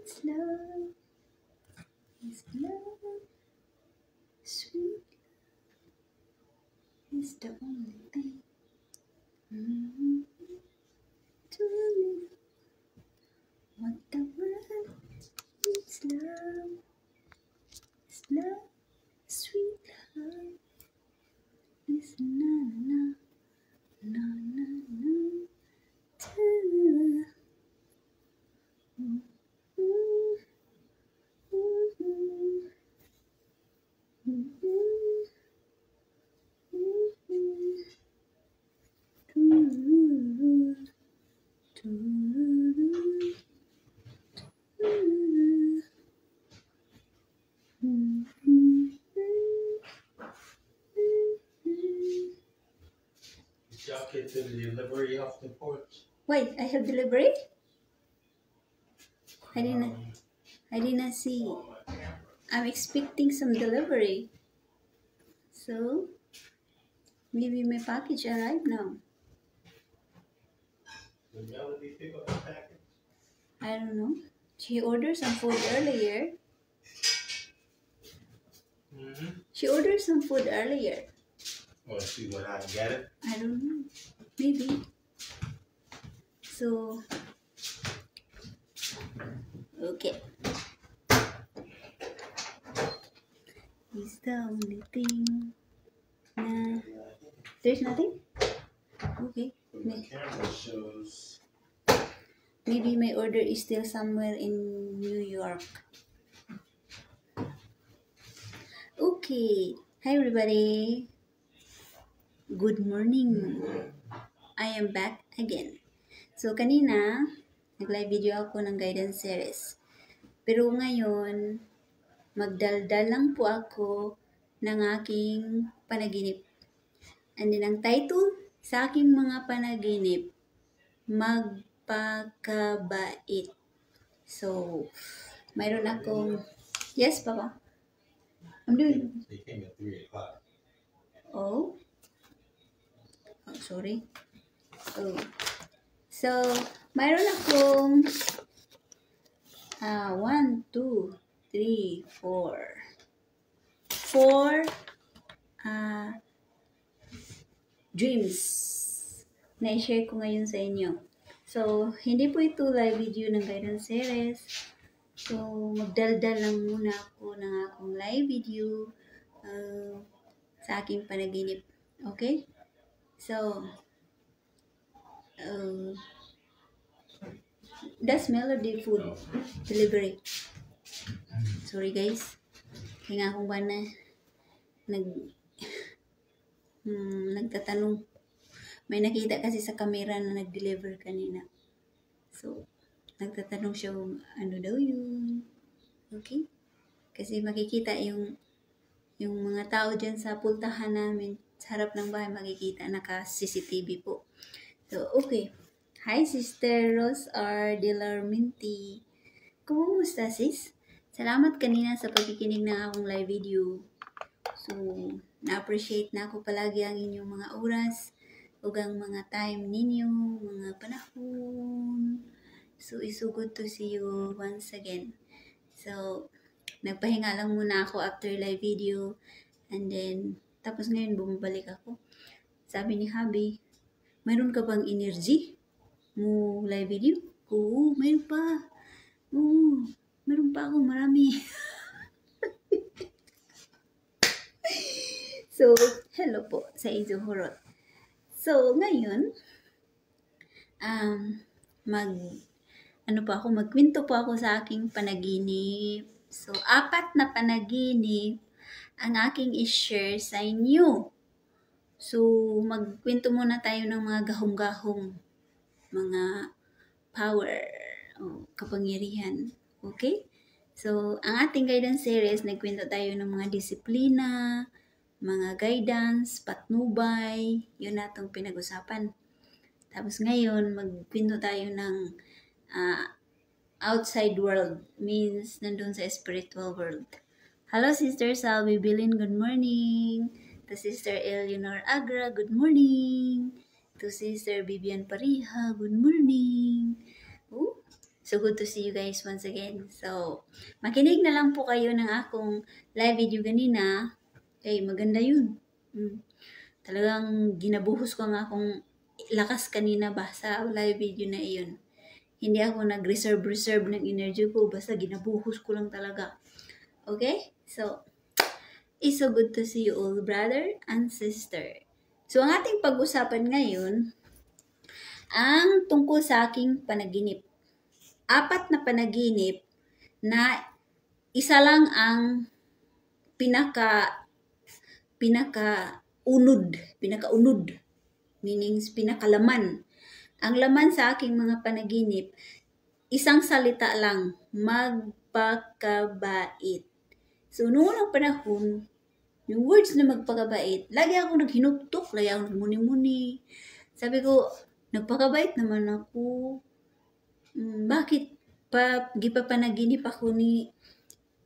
It's love, it's love, sweet love is the only thing to live. What the world needs love, it's love, sweet love, is na na na na na to love. Y'all get the delivery off the porch? Wait, I have delivery? I didn't see. I'm expecting some delivery. So maybe my package arrived now. Did Melody pick up the package? I don't know. She ordered some food earlier. She ordered some food earlier. Oh, she went out and got it? I don't know. Maybe. So, okay. It's the only thing. Nah. There's nothing? Okay. The camera shows. Maybe my order is still somewhere in New York. Okay. Hi everybody. Good morning. I am back again. So kanina, nag-live video ako ng guidance series. Pero ngayon, magdaldal lang po ako ng aking panaginip. And then ang title sa aking mga panaginip, magpakabait. So, mayroon akong, yes, Papa? I'm doing. They came at 3 o'clock. Oh, sorry. Oh. So, mayroon akong 1, 2, 3, 4 dreams na i-share ko ngayon sa inyo. So, hindi po ito live video ng guidance series. So, magdaldal lang muna ako ng akong live video sa aking panaginip. Okay? So, that's Melody Food Delivery. Sorry guys. Kaya nga akong ba na nagtatanong. May nakita kasi sa camera na nag-deliver kanina. So, nagtatanong siya ano daw yun. Okay? Kasi makikita yung mga tao dyan sa pultahan namin. Sa harap ng bahay makikita. Naka-CCTV po. So, okay. Hi, Sister Rose R. Dilarminti. Kumusta, sis? Salamat kanina sa pagkikinig ng akong live video. So, na-appreciate na ako palagi ang inyong mga oras o ang mga time ninyo, mga panahon. So, it's so good to see you once again. So, nagpahinga lang muna ako after live video. And then, tapos ngayon bumabalik ako. Sabi ni Habi, mayroon ka bang energy mo live video? Oo, mayroon pa. Oo, mayroon pa ako marami. So, hello po sa Izuhurot. So, ngayon, magkwento po ako sa aking panaginip. So, 4 na panaginip ang aking i-share sa inyo. So, magkwento muna tayo ng mga gahong-gahong, mga power, o kapangyarihan. Okay? So, ang ating guidance series, nagkwento tayo ng mga disiplina, mga guidance, patnubay, yun natong pinag-usapan. Tapos ngayon, magkwento tayo ng outside world, means nandun sa spiritual world. Hello, Sister Salvi Bilin, good morning. To Sister Eleanor Agra, good morning. To Sister Vivian Pariha, good morning. Oh, So good to see you guys once again. So, makinig na lang po kayo ng akong live video ganina. Okay, maganda yun. Talagang ginabuhos ko nga akong lakas kanina ba sa live video na iyon. Hindi ako nag-reserve ng energy ko. Basta ginabuhos ko lang talaga. Okay? So, it's so good to see you all, brother and sister. So, ang ating pag-usapan ngayon, ang tungkol sa aking panaginip. 4 na panaginip na isa lang ang pinakaunod, meaning pinakalaman. Ang laman sa aking mga panaginip, isang salita lang, magpakabait. So, noong unang panahon, yung words na magpakabait, lagi ako naghinuktok, lagi ako nagmuni-muni. Sabi ko, nagpakabait naman ako. Bakit pa gipapanaginip ako ni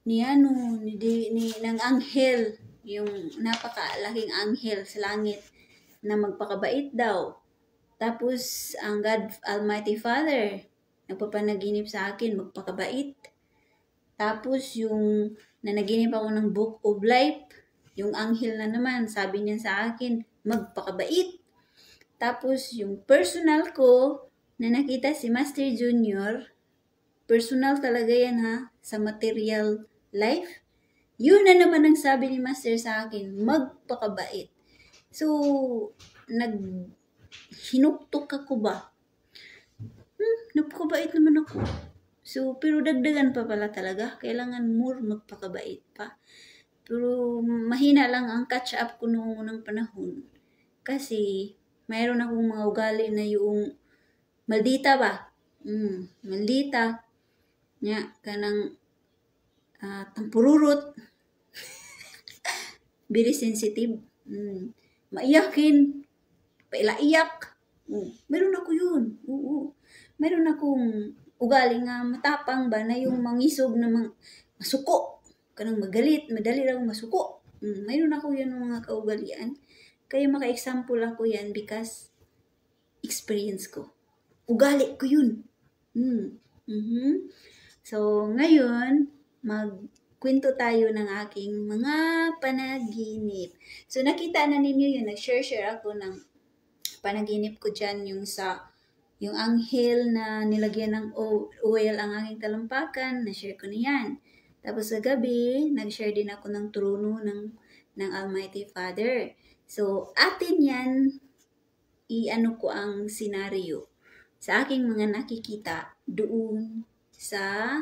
ng anghel, yung napakalaking anghel sa langit na magpakabait daw. Tapos ang God Almighty Father nagpapanaginip sa akin magpakabait. Tapos yung nanaginip ako ng Book of Life, yung anghel na naman sabi niya sa akin magpakabait. Tapos yung personal ko na nakita si Master Junior, personal talaga yan ha, sa material life. Yun na naman ang sabi ni Master sa akin, magpakabait. So, hinuktok ako ba? Napakabait naman ako. So, pero dagdagan pa pala talaga. Kailangan more magpakabait pa. Pero mahina lang ang catch up ko noong unang panahon. Kasi, mayroon akong mga ugali na yung maldita ba? Maldita. Nya, kanang tampururot. Very sensitive. Maiyakin. Pailaiyak. Meron ako yun. Oo. Meron akong ugali nga matapang ba na yung mangisog na masuko. Kanang magalit. Madali lang masuko. Meron ako yun mga kaugalian. Kaya maka-example ako yan because experience ko. Ugali ko yun. So, ngayon, magkwento tayo ng aking mga panaginip. So, nakita na ninyo yun. Nag-share ako ng panaginip ko dyan yung anghel na nilagyan ng oil ang aking talampakan. Na-share ko niyan. Tapos sa gabi, nag-share din ako ng trono ng Almighty Father. So, atin yan, i-ano ko ang senaryo sa aking mga nakikita doon sa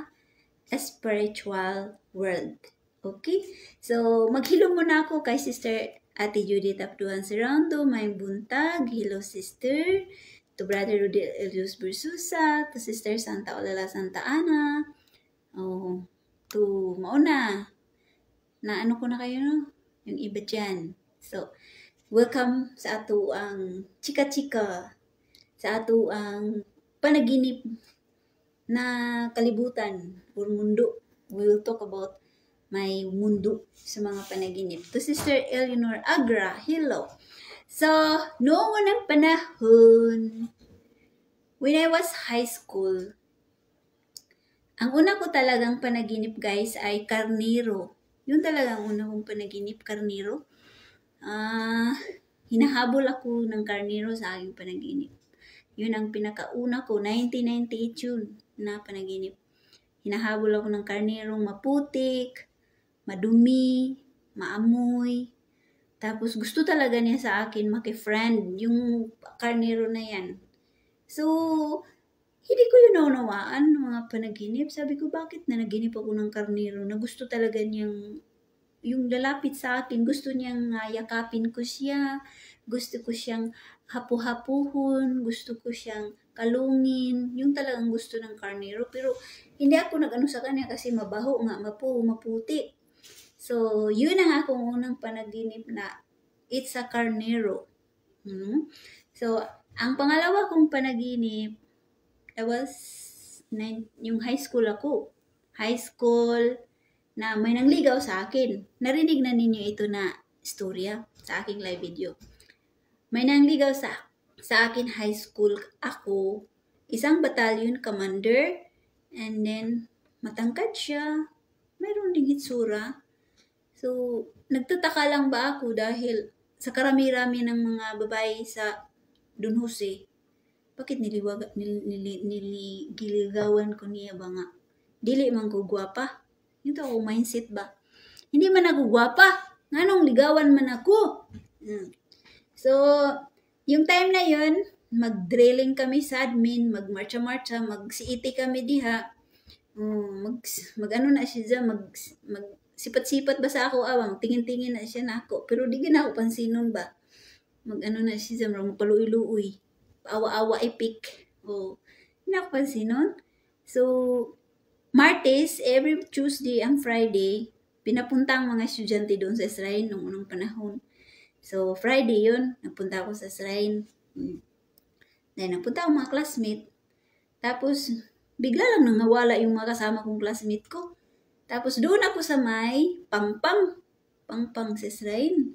spiritual world. Okay? So, maghilo muna ako kay Sister Ate Judith Abduhan Serrando, may buntag. Hello, Sister. To Brother Rodel Elios Bursusa, to Sister Santa Olala Santa Ana. To mauna. Na ano ko na kayo, no? Yung iba dyan. So, welcome sa ato ang chika-chika, sa ato ang panaginip na kalibutan or mundo. We will talk about my mundo sa mga panaginip. To Sister Eleanor Agra, hello. So, noong unang panahon, when I was high school, ang una ko talagang panaginip guys ay karnero. Yun talagang una kong panaginip, karnero. Hinahabol ako ng karnero sa aking panaginip. Yun ang pinakauna ko, 1998 yun na panaginip. Hinahabol ako ng karnerong maputik, madumi, maamoy. Tapos gusto talaga niya sa akin maki-friend yung karnero na yan. So, hindi ko yun naunawaan ng mga panaginip. Sabi ko, bakit na naginip ako ng karnero na gusto talaga niyang yung lalapit sa akin, gusto niyang yakapin ko siya, gusto ko siyang hapu-hapuhon, gusto ko siyang kalungin, yung talagang gusto ng karnero. Pero hindi ako nag-ano sa kanya kasi mabaho nga, maputi. So, yun ang akong unang panaginip na it's a karnero. So, ang pangalawa kong panaginip, I was yung high school ako. High school, na may nangligaw sa akin. Narinig na ninyo ito na istorya sa aking live video. May nangligaw sa akin high school ako, isang battalion commander And then, matangkad siya. Mayroon ding hitsura. So, nagtataka lang ba ako dahil sa karami-rami ng mga babae sa Don Jose, bakit nililigawan ko niya ba nga? Dili man ko gwapa. Ito ako mindset ba? Hindi man ako gwapa. Nganong ligawan man ako? So, yung time na yun, mag-drilling kami sa admin, mag-marcha-marcha, mag-siiti kami diha. Mag-ano na siya, sipat-sipat ba sa ako, magtingin-tingin na siya na ako. Pero di na ako pansinon ba? Mag-ano na siya, magpaluoy-luoy. Awa-awa ipik. Hindi na ako pansinon. So, Martes, every Tuesday and Friday, pinapunta ang mga estudyante doon sa shrine noong unang panahon. So, Friday yun, nagpunta ako sa shrine. Then, nagpunta ako mga classmate. Tapos, bigla lang nawala yung mga kasama kong classmate ko. Tapos, doon ako sa may Pangpang sa shrine.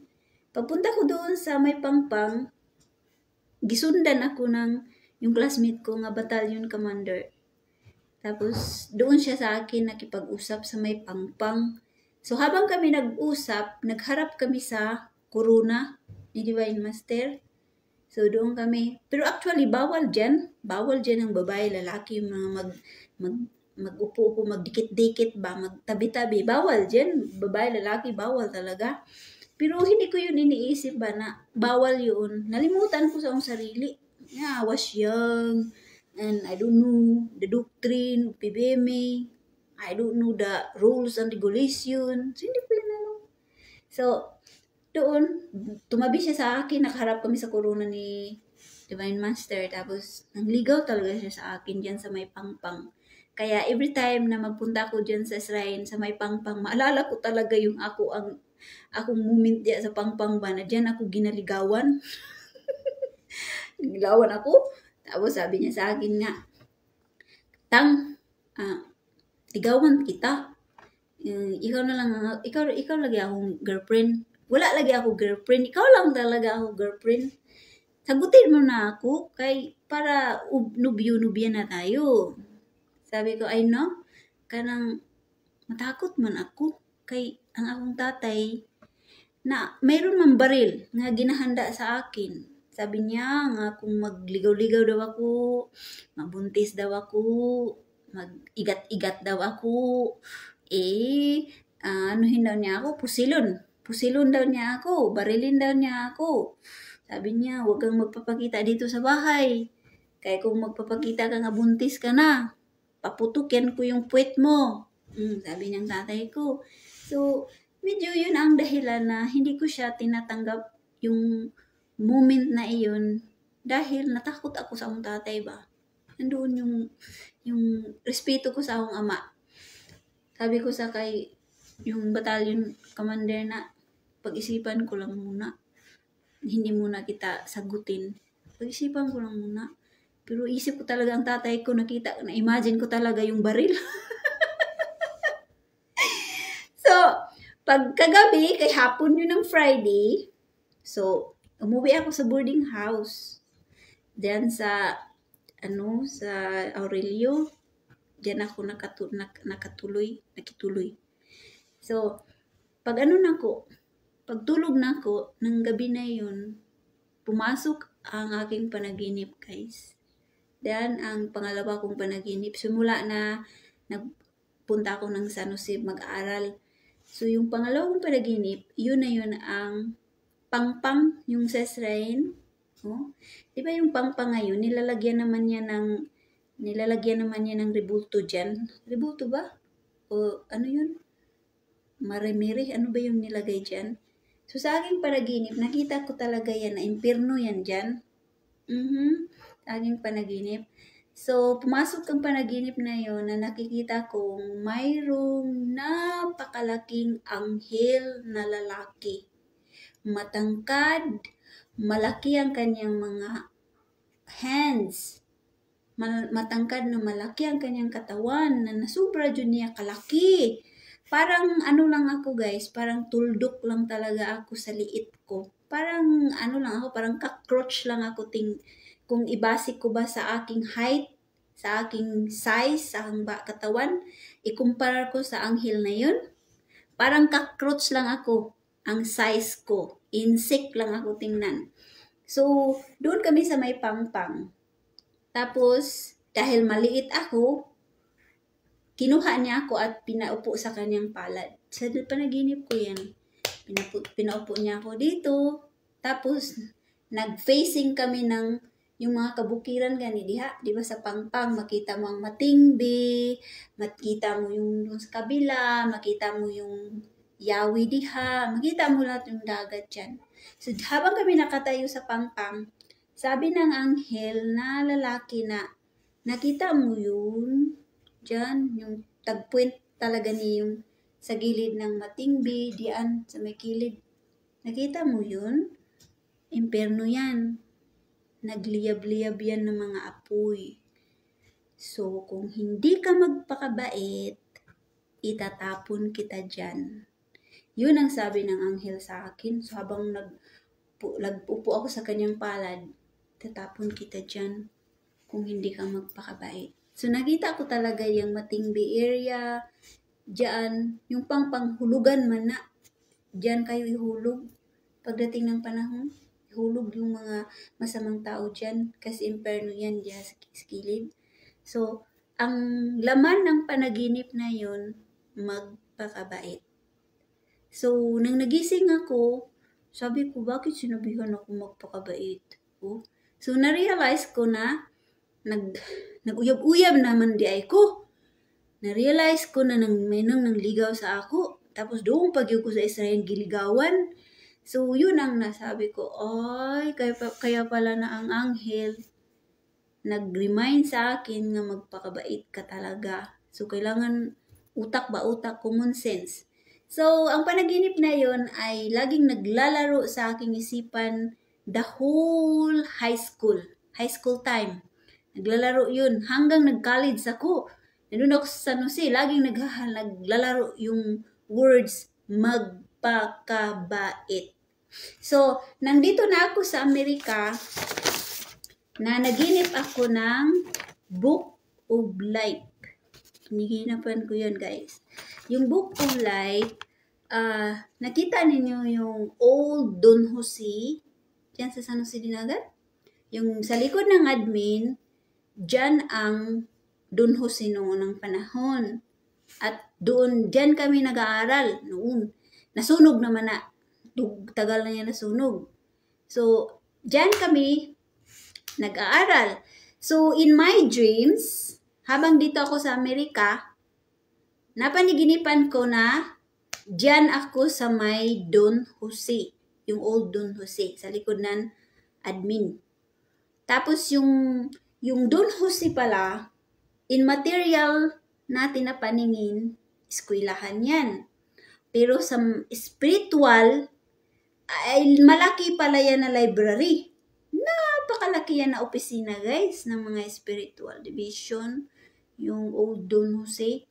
Pagpunta ko doon sa may Pangpang, gisundan ako ng yung classmate ko nga battalion commander. Tapos, doon siya sa akin nakipag-usap sa may Pangpang. So, habang kami nag-usap, nagharap kami sa Corona ni Divine Master. So, doon kami. Pero actually, bawal dyan. Bawal dyan ang babae, lalaki, yung mga mag-upo-upo, magdikit-dikit ba, magtabi-tabi. Bawal dyan. Babae, lalaki, bawal talaga. Pero hindi ko yun iniisip ba na bawal yun. Nalimutan ko sa akong sarili. Yeah, I was young. And I don't know the doctrine of PBMA. I don't know the rules and regulations. Hindi ko yun ano. So, doon, tumabi siya sa akin. Nakaharap kami sa corona ni Divine Master. Tapos, nangligaw talaga siya sa akin dyan sa may Pangpang. Kaya every time na magpunta ko dyan sa shrine, sa may Pangpang, maalala ko talaga yung akong moment diya sa Pangpang ba na dyan ako ginaligawan. Niligawan ako. Tapos sabi niya sa akin nga, Tang, ligawan kita. Ikaw na lang, ikaw lagi akong girlfriend. Wala lagi ako girlfriend. Ikaw lang talaga ako girlfriend. Sagutin mo na ako kay para nubyo-nubya na tayo. Sabi ko, I know, kanang matakot man ako kay ang akong tatay na mayroon man baril nga ginahanda sa akin. Sabi niya nga kung magligaw-ligaw daw ako, mabuntis daw ako, mag-igat-igat daw ako, anuhin daw niya ako, pusilon daw niya ako, barilin daw niya ako. Sabi niya, huwag kang magpapakita dito sa bahay. Kaya kung magpapakita ka nga buntis ka na, paputukin ko yung puwet mo. Sabi niyang tatay ko. So, medyo yun ang dahilan na hindi ko siya tinatanggap yung moment na iyon dahil natakot ako sa akong tatay ba. Nandoon yung respeto ko sa akong ama. Sabi ko sa kay yung battalion commander na pag-isipan ko lang muna. Hindi muna kita sagutin. Pag-isipan ko lang muna. Pero isip ko talaga ang tatay ko, na-imagine ko talaga yung baril. So, pagkagabi, kay hapon yun ng Friday, so, umuwi ako sa boarding house. Diyan sa Aurelio. Diyan ako nakituloy. So, pagtulog na ako, ng gabi na yun, pumasok ang aking panaginip, guys. Then, ang pangalawa kong panaginip, simula na nagpunta ako ng San Jose mag-aaral. So, yung pangalawa kong panaginip, yun na yun ang Pangpang, yung sa shrine. Di ba yung Pangpang ngayon, nilalagyan naman niya ng rebulto dyan. Rebulto ba? O ano yun? Maremere, ano ba yung nilagay dyan? So, sa aking panaginip, nakita ko talaga yan na impyerno yan dyan. Sa aking panaginip. So, pumasok ang panaginip na yon na nakikita kong mayroong napakalaking anghel na lalaki. Matangkad, malaki ang kanyang mga hands. Matangkad na malaki ang kanyang katawan na nasubra dyan niya kalaki. Parang ano lang ako guys, parang tuldok lang talaga ako sa liit ko. Parang ano lang ako, parang cockroach lang ako kung ibase ko ba sa aking height, sa aking size, sa aking katawan, ikumpara ko sa anghel na yun. Parang cockroach lang ako, ang size ko. Insect lang ako tingnan. So, doon kami sa may pangpang. Tapos, dahil maliit ako, kinuha niya ako at pinaupo sa kanyang palad. Sa panaginip ko yan. Pinaupo niya ako dito. Tapos, nag-facing kami ng yung mga kabukiran gani diha. Di ba sa pangpang, makita mo ang matingbi, makita mo yung sa kabila, makita mo yung yawi diha, makita mo lahat yung dagat dyan. So, habang kami nakatayo sa pangpang, sabi ng anghel na lalaki na, nakita mo yun? Diyan, yung tagpoint talaga niya yung sa gilid ng matingbi, diyan sa may kilid. Nakita mo yun? Imperno yan. Nagliyab-liyab yan ng mga apoy. So, kung hindi ka magpakabait, itatapon kita dyan. Yun ang sabi ng anghel sa akin. So, habang nagpupo ako sa kanyang palad, tatapon kita dyan kung hindi ka magpakabait. So, nakita ko talaga yung matingbi area, dyan, yung pangpanghulugan man na, dyan kayo ihulog. Pagdating ng panahon, ihulog yung mga masamang tao dyan, kasi imperno yan dyan sa kilid. So, ang laman ng panaginip na yun, magpakabait. So, nang nagising ako, sabi ko, bakit sinabihan ako magpakabait? Oh. So, na-realize ko na, nag-uyab-uyab naman di ay ko. Na-realize ko na may nang ligaw sa ako. Tapos doon pag ko sa Israel giligawan. So yun ang nasabi ko. Ay, kaya pala na ang anghel nag-remind sa akin na magpakabait ka talaga. So kailangan utak ba? Utak, common sense. So ang panaginip na yun ay laging naglalaro sa aking isipan the whole high school time. Naglalaro yun hanggang nag-college ako. Nandun ako sa San Jose, laging naglalaro yung words magpakabait. So, nandito na ako sa Amerika na naginip ako ng Book of Life. Hinihinapan ko yun, guys. Yung Book of Life, nakita ninyo yung old Don Jose, dyan sa San Jose Dinagat? Yung sa likod ng admin, dyan ang Don Jose noon ng panahon. At dyan kami nag-aaral noon. Nasunog naman na. Tagal na yan nasunog. So, dyan kami nag-aaral. So, in my dreams, habang dito ako sa Amerika, napaniginipan ko na dyan ako sa may Don Jose. Yung old Don Jose. Sa likod ng admin. Tapos yung Don Jose pala, in material natin na paningin, eskwelahan yan. Pero sa spiritual, ay malaki pala yan na library. Napakalaki yan na opisina, guys, ng mga spiritual division. Yung old Don Jose.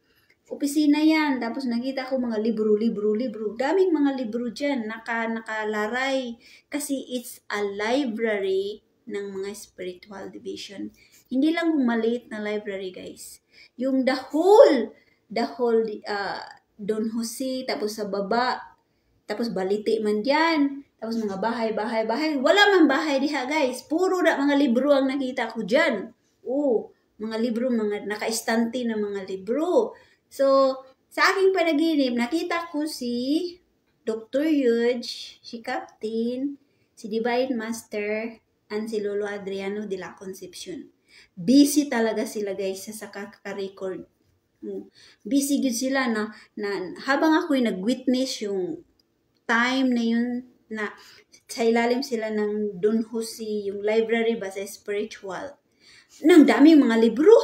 Opisina yan. Tapos nakita ko mga libro. Daming mga libro dyan. Nakalaray. Kasi it's a library ng mga spiritual division. Hindi lang yung maliit na library, guys. Yung the whole Don Jose, tapos sa baba, tapos baliti man dyan, tapos mga bahay. Wala man bahay diha, guys. Puro na mga libro ang nakita ko dyan. Mga libro, mga naka-estante na mga libro. So, sa aking panaginip, nakita ko si Dr. Yuge, si Captain, si Divine Master, and si Lolo Adriano de la Concepcion. Busy talaga sila, guys, sa kaka-record. Busy good sila na habang ako'y nag-witness yung time na yun na sa ilalim sila ng Don Jose, yung library ba sa spiritual. Nang daming mga libro.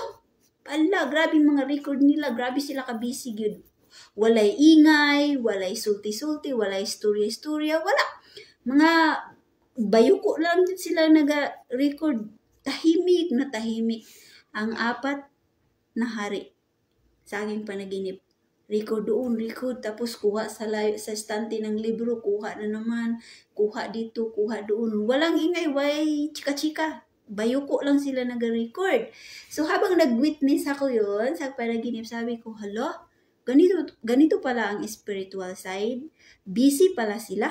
Ala, grabe mga record nila. Grabe sila ka-busy good. Walay ingay, walay sulti-sulti, walay istorya-istorya, wala. Mga bayuko lang din sila naga-record. Tahimik na tahimik ang 4 na hari sa aking panaginip. Record doon, record, tapos kuha sa estante ng libro, kuha na naman, kuha dito, kuha doon. Walang ingay, way chika-chika. bayuko lang sila nag-record. So, habang nag-witness ako yun, sa panaginip, sabi ko, hala, ganito pala ang spiritual side. Busy pala sila.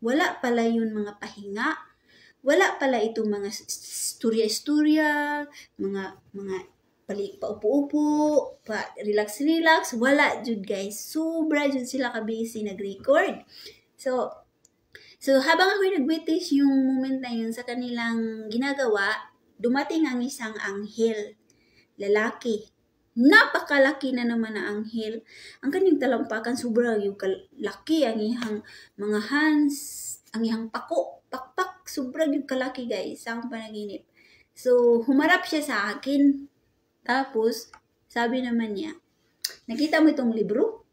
Wala pala yun mga pahinga. Wala pala itong mga istorya-istorya, mga paupo-upo, relax-relax. Wala, jud guys. Sobra jud sila ka-busy nag-record. So habang ako nag-witness yung moment na yun sa kanilang ginagawa, dumating ang isang anghel, lalaki. Napakalaki na naman na anghel. Ang kanyang talampakan, sobra yung kalaki. Ang ihang mga hands, ang ihang pakpak, sobra yung kalaki guys, sa akong panaginip. So, humarap siya sa akin. Tapos, sabi naman niya, nakita mo itong libro?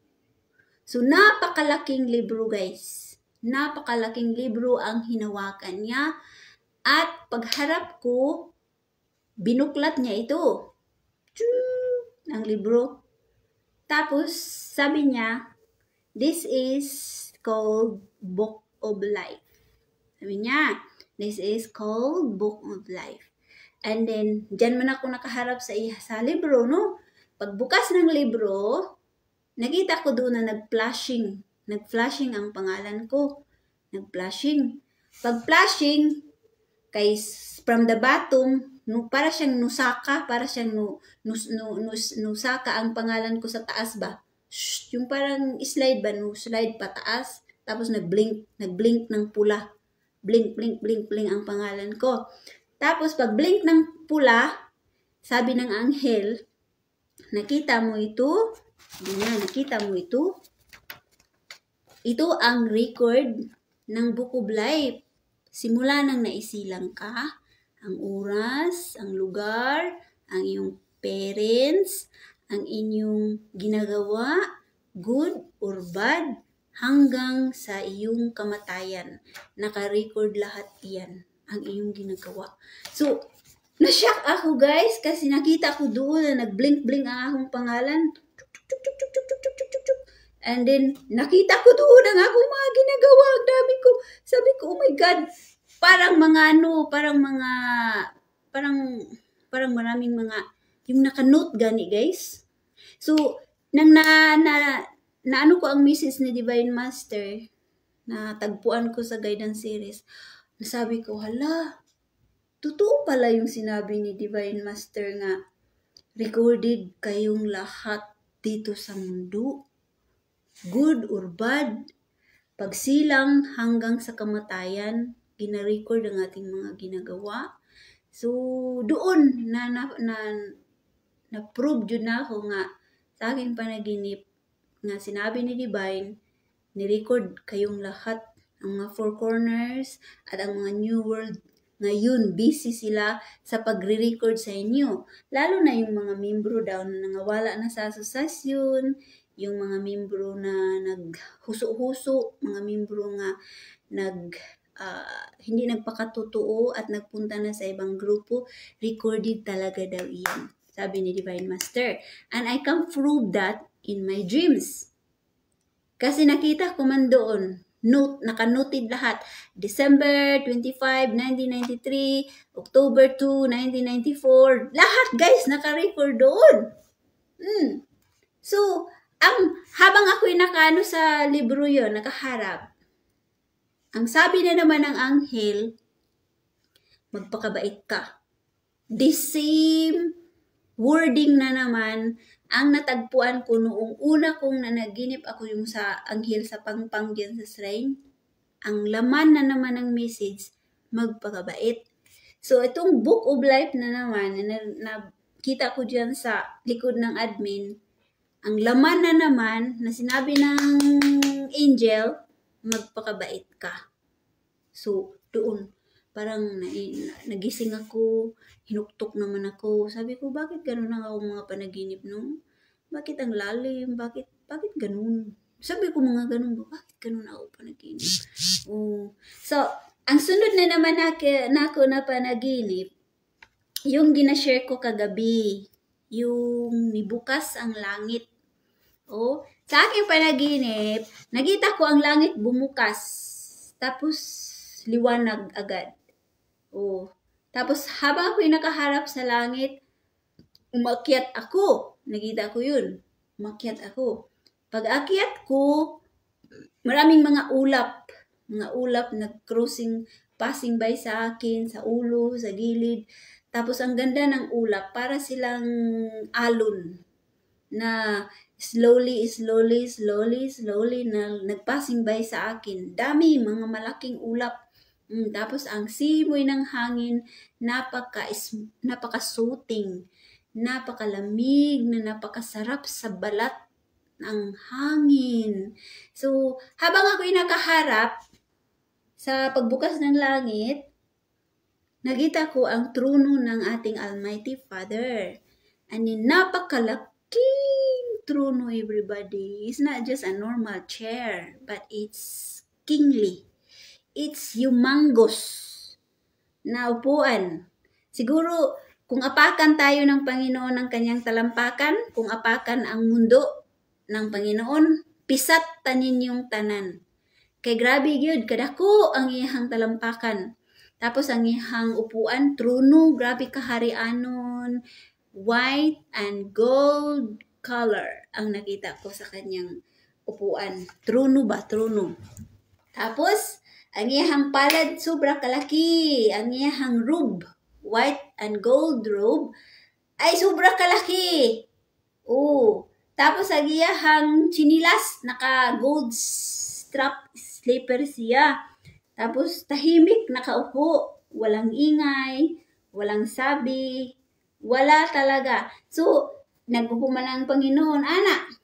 So, napakalaking libro guys. Napakalaking libro ang hinawakan niya. At pagharap ko, binuklat niya ito. Ang libro. Tapos, sabi niya, this is called Book of Life. Sabi niya, this is called Book of Life. And then, dyan man ako nakaharap sa libro, no? Pagbukas ng libro, nakita ko doon na nag-flashing. Nag-flashing ang pangalan ko. Nag-flashing. Pag-flashing, kay from the bottom, para siyang nusaka, para siyang nusaka ang pangalan ko sa taas ba? Yung parang slide ba, slide pataas, tapos nag-blink ng pula. Blink ang pangalan ko. Tapos pag blink ng pula, sabi ng anghel, nakita mo ito? Nakita mo ito? Ito ang record ng Book of Life. Simula nang naisilang ka, ang oras, ang lugar, ang iyong parents, ang inyong ginagawa, good or bad, hanggang sa iyong kamatayan. Naka-record lahat yan, ang iyong ginagawa. So, na-shock ako guys, kasi nakita ko doon na nag-blink ang akong pangalan. And then, nakita ko doon ang akong mga ginagawa. Ang dami ko. Sabi ko, oh my God, parang maraming mga, yung naka-note gani guys. So, nang naano ko ang message ni Divine Master, na tagpuan ko sa guidance series, nasabi ko, hala, totoo pala yung sinabi ni Divine Master nga, recorded kayong lahat dito sa mundo. Good or bad, pagsilang hanggang sa kamatayan, gina-record ang ating mga ginagawa. So, doon na-prove yun na ako nga sa aking panaginip nga sinabi ni Divine, ni-record kayong lahat, ang mga four corners at ang mga new world. Ngayon, busy sila sa pagre-record sa inyo. Lalo na yung mga membro daw na nangawala na sa asosasyon, yung mga membro na naghuso-huso, mga membro nga hindi nagpakatotoo at nagpunta na sa ibang grupo, recorded talaga daw iyan, sabi ni Divine Master. And I can prove that in my dreams. Kasi nakita ko man doon, naka-noted lahat. December 25, 1993, October 2, 1994, lahat guys, naka-record doon. So, habang ako'y nakaano sa libro yon, nakaharap, ang sabi na naman ng anghel, magpakabait ka. The same wording na naman ang natagpuan ko noong una kong nanaginip ako yung sa anghel sa pangpang dyan sa shrine. Ang laman na naman ng message, magpakabait. So, itong Book of Life na naman, na kita ko dyan sa likod ng admin, ang laman na naman na sinabi ng angel, magpakabait ka. So, doon, parang nagising ako, hinuktok naman ako. Sabi ko, bakit ganun ang ako mga panaginip, no? Bakit ang lalim? Bakit ganun? Sabi ko mga ganun, bakit ganun ako panaginip? So, ang sunod na naman na ako na panaginip, yung ginashare ko kagabi, yung nibukas ang langit. Sa aking panaginip, nakita ko ang langit bumukas. Tapos, liwanag agad. Tapos habang ako'y nakaharap sa langit, umakyat ako. Nakita ko yun. Umakyat ako. Pag akyat ko, maraming mga ulap. Mga ulap nag-crossing, passing by sa akin, sa ulo, sa gilid. Tapos ang ganda ng ulap, para silang alon na slowly na nagpassing by sa akin. Dami, mga malaking ulap. Tapos ang simoy ng hangin, napaka-soothing, napakalamig, na napakasarap sa balat ng hangin. So, habang ako'y nakaharap sa pagbukas ng langit, nakita ko ang trono ng ating Almighty Father. Napakalaking trono, everybody. It's not just a normal chair, but it's kingly. It's humongous na upuan. Siguro, kung apakan tayo ng Panginoon ng kanyang talampakan, kung apakan ang mundo ng Panginoon, pisat tanin yung tanan. Kay grabe yun, kadako ang iyang talampakan. Tapos ang iyang upuan, trono, grabe kaharianon, white and gold color ang nakita ko sa kanyang upuan. Trono ba? Trono. Tapos, ang iyang palad, sobra kalaki. Ang iyang robe, white and gold robe, ay sobra kalaki. Tapos, ang iyang chinilas, naka-gold strap slipper siya. Tapos, tahimik, nakaupo. Walang ingay, walang sabi, wala talaga. So, nag-upo man ang Panginoon, anak.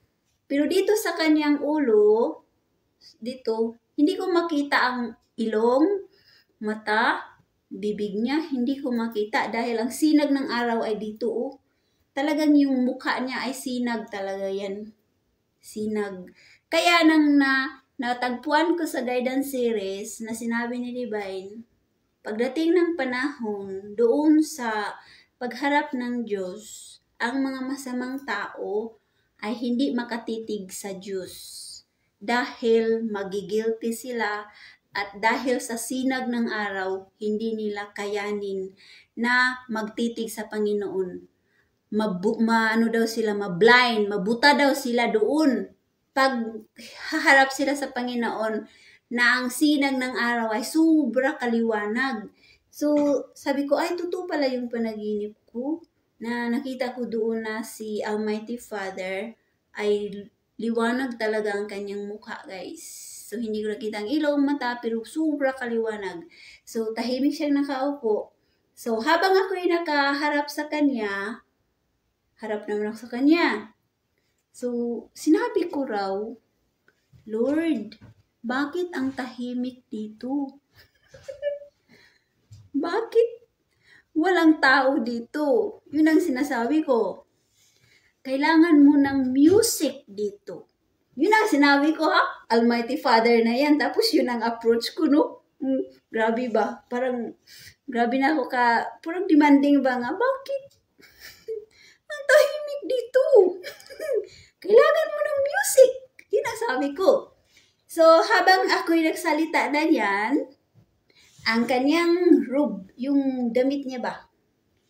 Pero dito sa kanyang ulo, dito, hindi ko makita ang ilong, mata, bibig niya, hindi ko makita dahil ang sinag ng araw ay dito. Talagang yung mukha niya ay sinag talaga yan. Sinag. Kaya natagpuan ko sa guidance series na sinabi ni Divine, pagdating ng panahon, doon sa pagharap ng Diyos, ang mga masamang tao ay hindi makatitig sa Diyos. Dahil magigilty sila at dahil sa sinag ng araw, hindi nila kayanin na magtitig sa Panginoon. Mablind, mabuta daw sila doon. Pag haharap sila sa Panginoon na ang sinag ng araw ay sobra kaliwanag. So, sabi ko, ay totoo pala yung panaginip ko na nakita ko doon na si Almighty Father ay liwanag talaga ang kanyang mukha, guys. So, hindi ko nakita ang ilong, mata, pero sobra kaliwanag. So, tahimik siyang nakaupo. So, habang ako'y nakaharap sa kanya, harap naman ako sa kanya. So, sinabi ko raw, Lord, bakit ang tahimik dito? Bakit walang tao dito? Yun ang sinasabi ko. Kailangan mo ng music dito. Yun ang sinabi ko, ha? Almighty Father na yan. Tapos yun ang approach ko, no? Grabe ba? Parang, grabe na ako parang demanding ba nga? Bakit? Ang tahimik dito. Kailangan mo ng music. Yun ang sabi ko. So, habang ako'y nagsalita na yan, ang kanyang robe, yung damit niya ba?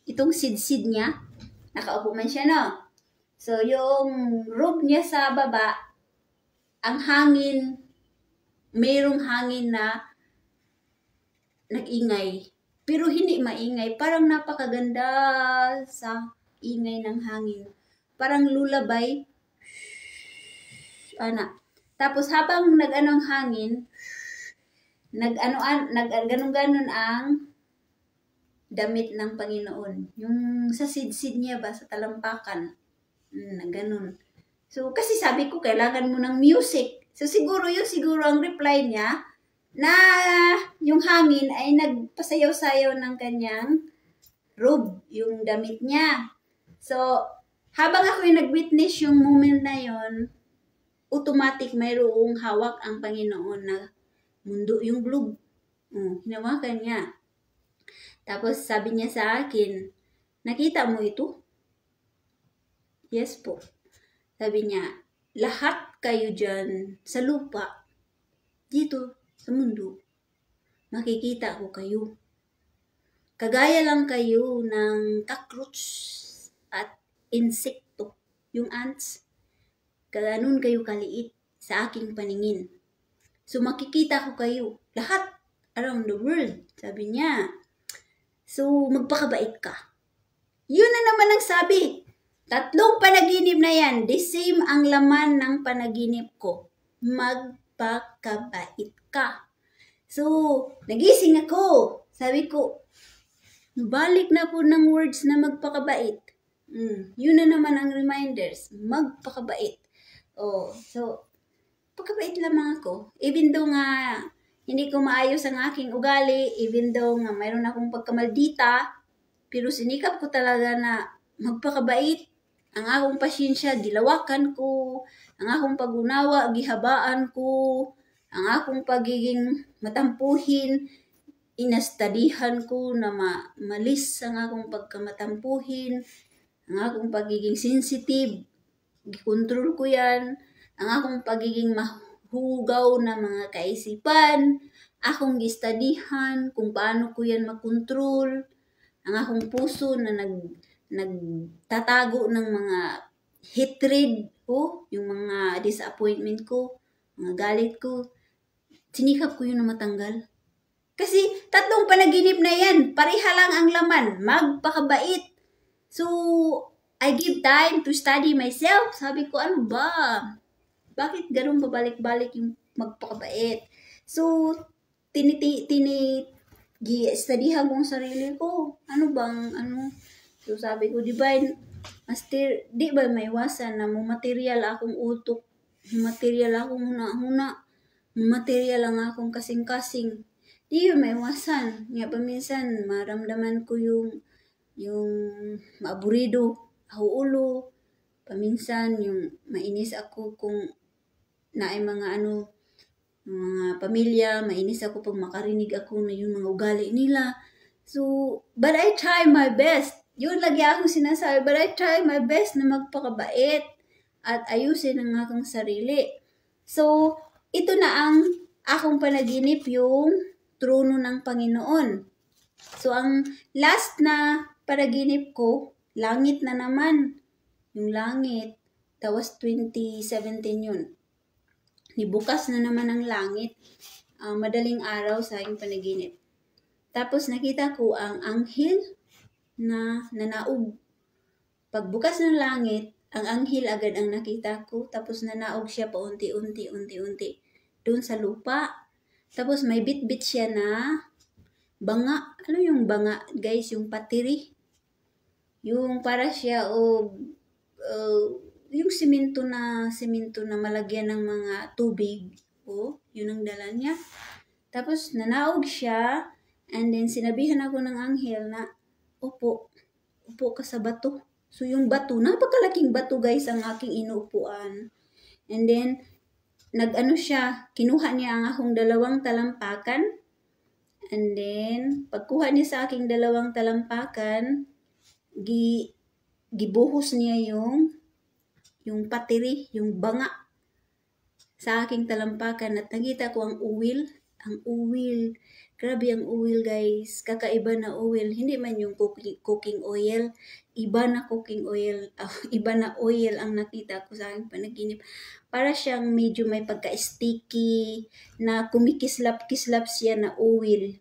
Itong sid-sid niya, nakaupo man siya, no? So, yung robe niya sa baba, ang hangin, mayroong hangin na nag-ingay. Pero hindi maingay. Parang napakaganda sa ingay ng hangin. Parang lullaby. Tapos habang nag-anong hangin, nag-ganon-ganon ang damit ng Panginoon. Yung sa sid-sid niya ba, sa talampakan. Ganun. So, kasi sabi ko, kailangan mo ng music. So, siguro ang reply niya, na yung hangin ay nagpasayaw-sayaw ng kanyang robe, yung damit niya. So, habang ako'y nag-witness yung moment na yon, automatic mayroong hawak ang Panginoon na mundo, yung globe. Hinawakan niya. Tapos, sabi niya sa akin, nakita mo ito? Yes po. Sabi niya, lahat kayo dyan sa lupa, dito sa mundo, makikita ko kayo. kagaya lang kayo ng cockroach at insekto, yung ants, ganoon kayo kaliit sa aking paningin. So makikita ko kayo, lahat around the world, sabi niya. So magpakabait ka. Yun na naman ang sabi. 3 panaginip na yan, the same ang laman ng panaginip ko. Magpakabait ka. So, nagising ako. Sabi ko, balik na po ng words na magpakabait. Yun na naman ang reminders, magpakabait. So, pagkabait lamang ako. Even though nga, hindi ko maayos ang aking ugali, even though nga mayroon akong pagkamaldita, pero sinikap ko talaga na magpakabait. Ang akong pasyensya, gilawakan ko. Ang akong pag-unawa, gihabaan ko. Ang akong pagiging matampuhin, inastadihan ko na malis ang akong pagkamatampuhin. Ang akong pagiging sensitive, gikontrol ko yan. Ang akong pagiging mahugaw na mga kaisipan, akong gistadihan kung paano ko yan makontrol. Ang akong puso na nagtatago ng mga hatred ko, yung mga disappointment ko, mga galit ko, sinikap ko yun na matanggal. Kasi 3 panaginip na yan, pareha lang ang laman, magpakabait. So, I give time to study myself. Sabi ko, ano ba? Bakit ganun babalik-balik yung magpakabait? So, studyhan kong sarili ko. Ano bang, So, sabi ko, Divine Master, di ba maiwasan na material akong utok, material akong huna-huna, material ang akong kasing-kasing. Di yun maiwasan. Nga paminsan, maramdaman ko yung maaburido, ulo. Paminsan, yung mainis ako kung naay mga mga pamilya, mainis ako pag makarinig ako na yung mga ugali nila. So, but I try my best. Yun lagi akong sinasabi, but I try my best na magpakabait at ayusin ang akong sarili. So, ito na ang akong panaginip, yung trono ng Panginoon. So, ang last na panaginip ko, langit na naman. Yung langit, that was 2017 yun. Nibukas na naman ang langit. Madaling araw sa aking panaginip. Tapos nakita ko ang anghel na nanaog. Pagbukas ng langit, ang anghel agad ang nakita ko. Tapos nanaog siya paunti-unti doon sa lupa. Tapos may bit-bit siya na banga. Ano yung banga, guys? Yung patiri. Yung para siya yung simento na malagyan ng mga tubig. Yun ang dala niya. Tapos nanaog siya. And then sinabihan ako ng anghel na, upo ka sa bato. So yung bato, napakalaking bato guys ang aking inuupuan. And then, kinuha niya ang akong 2 talampakan. And then, pagkuha niya sa aking 2 talampakan, gibuhos niya yung patiri, yung banga sa aking talampakan at nakita ko ang uwil. Grabe ang oil guys. Kakaiba na oil. Hindi man yung cooking oil. Iba na cooking oil. Iba na oil ang nakita ko sa aking panaginip. Para siyang medyo may pagka-sticky na kumikislap-kislap siya na oil.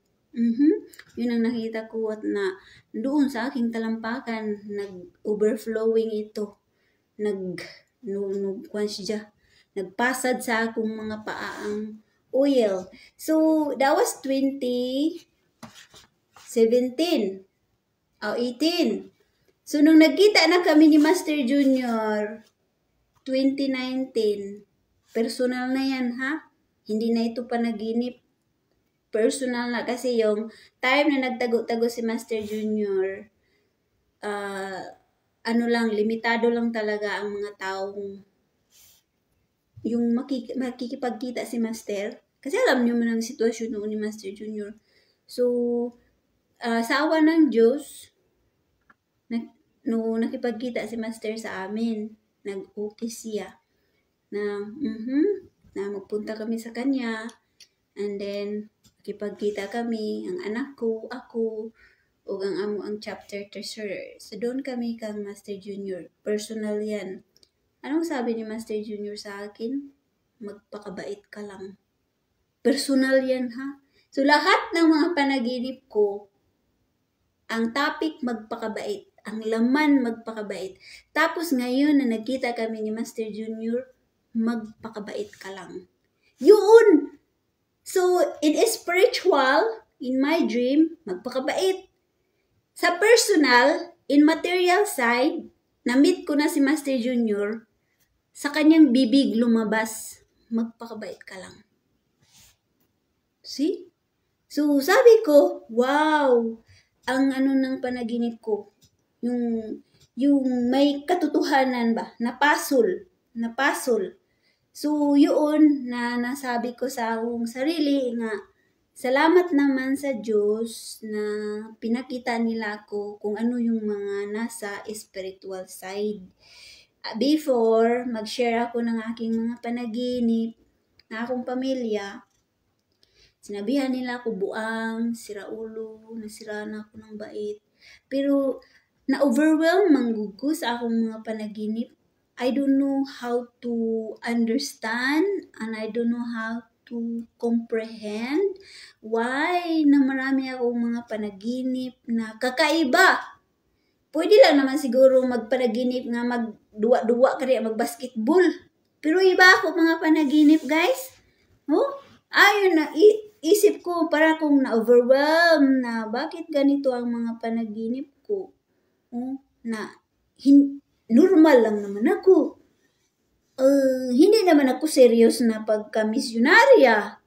Yun ang nakita ko at na doon sa aking talampakan nag-overflowing ito. Nagpasad sa akong mga paang oil. So, that was 2017. 18. So, nung nagkita na kami ni Master Junior, 2019, personal na yan, ha? Hindi na ito panaginip. Personal na kasi yung time na nagtago-tago si Master Junior, limitado lang talaga ang mga taong yung makikipagkita si Master. Kasi alam niyo man ang sitwasyon noon ni Master Junior. So, sa awa ng Diyos, nakipagkita si Master sa amin, nag-okay siya. Na magpunta kami sa kanya. And then, nakipagkita kami, ang anak ko, ako, o ang amo ang chapter treasurer. So doon kami kang Master Junior. Personal yan. Anong sabi ni Master Junior sa akin? Magpakabait ka lang. Personal yan ha. So lahat ng mga panaginip ko, ang topic magpakabait. Ang laman magpakabait. Tapos ngayon na nagkita kami ni Master Junior, magpakabait ka lang. Yun! So, in spiritual, in my dream, magpakabait. Sa personal, in material side, na-meet ko na si Master Junior, sa kanyang bibig lumabas, magpakabait ka lang. See? So, sabi ko, wow! Ang ano ng panaginip ko, yung may katotohanan ba, napasol. So, yun na nasabi ko sa akong sarili nga, salamat naman sa Diyos na pinakita nila ko kung ano yung mga nasa spiritual side. Before, mag-share ako ng aking mga panaginip na akong pamilya, sinabihan nila ako buang, siraulo, nasiraan ako ng bait. Pero, na-overwhelm manggugo sa akong mga panaginip. I don't know how to understand and I don't know how to comprehend why na marami akong mga panaginip na kakaiba. Pwede lang naman siguro magpanaginip nga magduwa-duwa kaya magbasketball. Pero iba ako mga panaginip, guys. Oh? Ayun na, isip ko para kung na-overwhelm na bakit ganito ang mga panaginip ko. Na normal lang naman ako. Hindi naman ako serious na pagka-misyonarya.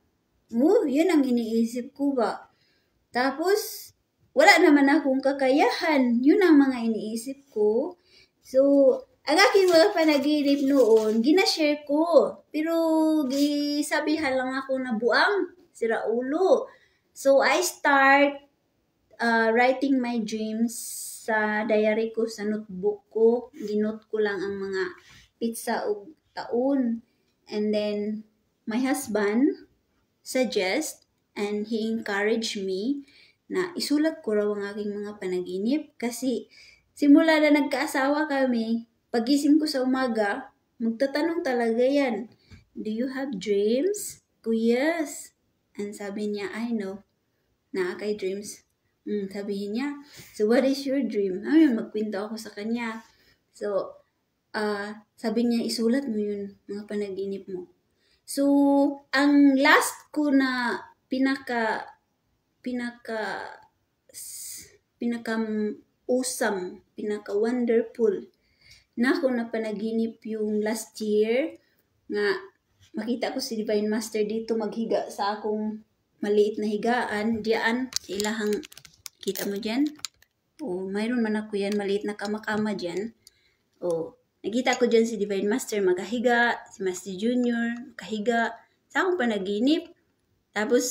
Yun ang iniisip ko ba. Tapos, wala naman akong kakayahan. Yun ang mga iniisip ko. So, ang aking mga panaginip noon, ginashare ko. Pero, gisabihan lang ako na buang, siraulo. So, I start writing my dreams sa diary ko, sa notebook ko. Ginot ko lang ang mga pizza o taon. And then, my husband suggest and he encouraged me na isulat ko raw ang aking mga panaginip. Kasi, simula na nagkaasawa kami, pagising ko sa umaga, magtatanong talaga yan, do you have dreams? Ko, yes. And sabi niya, I know. Na kay dreams. Sabihin niya, so what is your dream? Ayun, magkwento ako sa kanya. So, sabi niya, isulat mo yun, mga panaginip mo. So, ang last ko na pinaka wonderful na ako na panaginip yung last year nga makita ko si Divine Master dito maghiga sa akong maliit na higaan diyan ilahang kita mo dyan mayroon man ako yan maliit na kama-kama dyan nakita ko dyan si Divine Master magahiga, si Master Junior kahiga sa akong panaginip tapos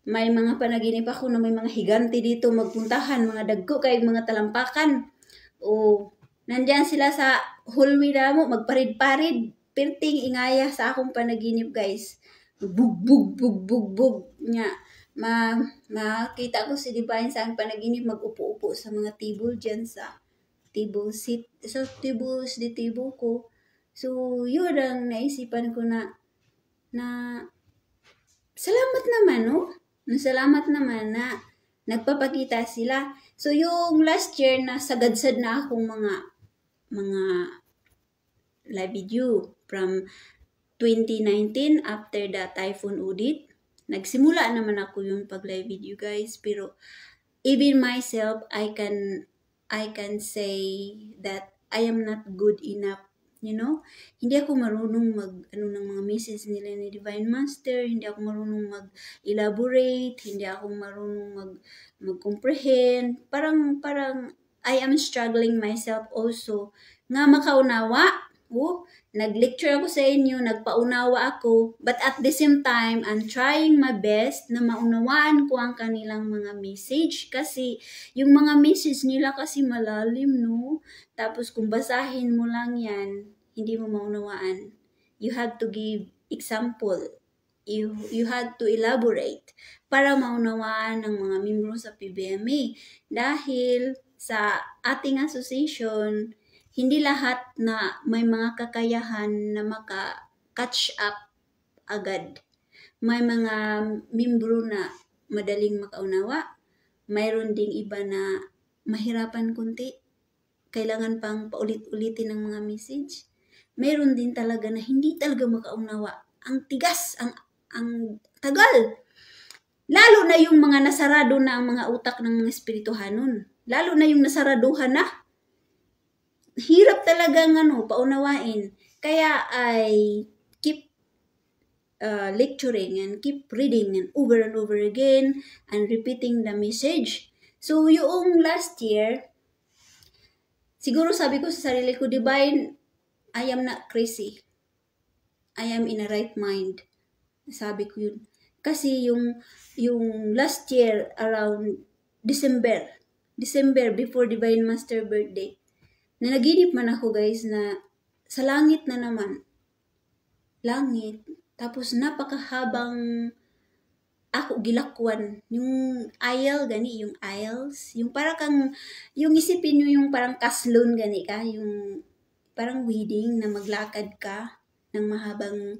may mga panaginip ako na may mga higante dito magpuntahan, mga dagko kay mga talampakan. Nandyan sila sa hallway na mo, magparid-parid, perting ingaya sa akong panaginip, guys. Bug. Nga, makita ko si Divine sa akong panaginip, mag-upo-upo sa mga table dyan sa table seat, sa tables di table ko. So, yun ang naisipan ko na salamat naman, no? Salamat naman na nagpapakita sila. So, yung last year na sagadsad na akong mga live video from 2019 after the Typhoon Audit. Nagsimula naman ako yung pag-live video, guys. Pero, even myself, I can say that I am not good enough. You know, hindi ako marunong ng mga message nila ni Divine Master, hindi ako marunong mag-elaborate, hindi ako marunong mag-comprehend. Parang I am struggling myself also. Nga makaunawa, nag-lecture ako sa inyo, nagpaunawa ako, but at the same time, I'm trying my best na maunawaan ko ang kanilang mga message kasi yung mga message nila kasi malalim, no? Tapos kung basahin mo lang yan, hindi mo maunawaan. You have to give example. you had to elaborate para maunawaan ng mga membro sa PBMA. Dahil sa ating association, hindi lahat na may mga kakayahan na maka-catch up agad. May mga membro na madaling makaunawa. Mayroon ding iba na mahirapan kunti. Kailangan pang paulit-ulitin ng mga message. Mayroon din talaga na hindi talaga makaunawa. Ang tigas, ang tagal. Lalo na yung mga nasarado na ang mga utak ng mga espirituhanon. Lalo na yung nasaraduhan na. Hirap talagang paunawain. Kaya ay keep lecturing and keep reading and over again and repeating the message. So, yung last year, siguro sabi ko sa sarili ko, Divine, I am not crazy. I am in a right mind. Sabi ko yun. Kasi yung last year, around December before Divine Master birthday, na naginip man ako guys na sa langit na naman. Langit. Tapos napakahabang ako gilakwan. Yung aisle gani, yung aisles. Yung parang kang, yung isipin nyo yung parang kaslon gani ka. Yung parang wedding na maglakad ka ng mahabang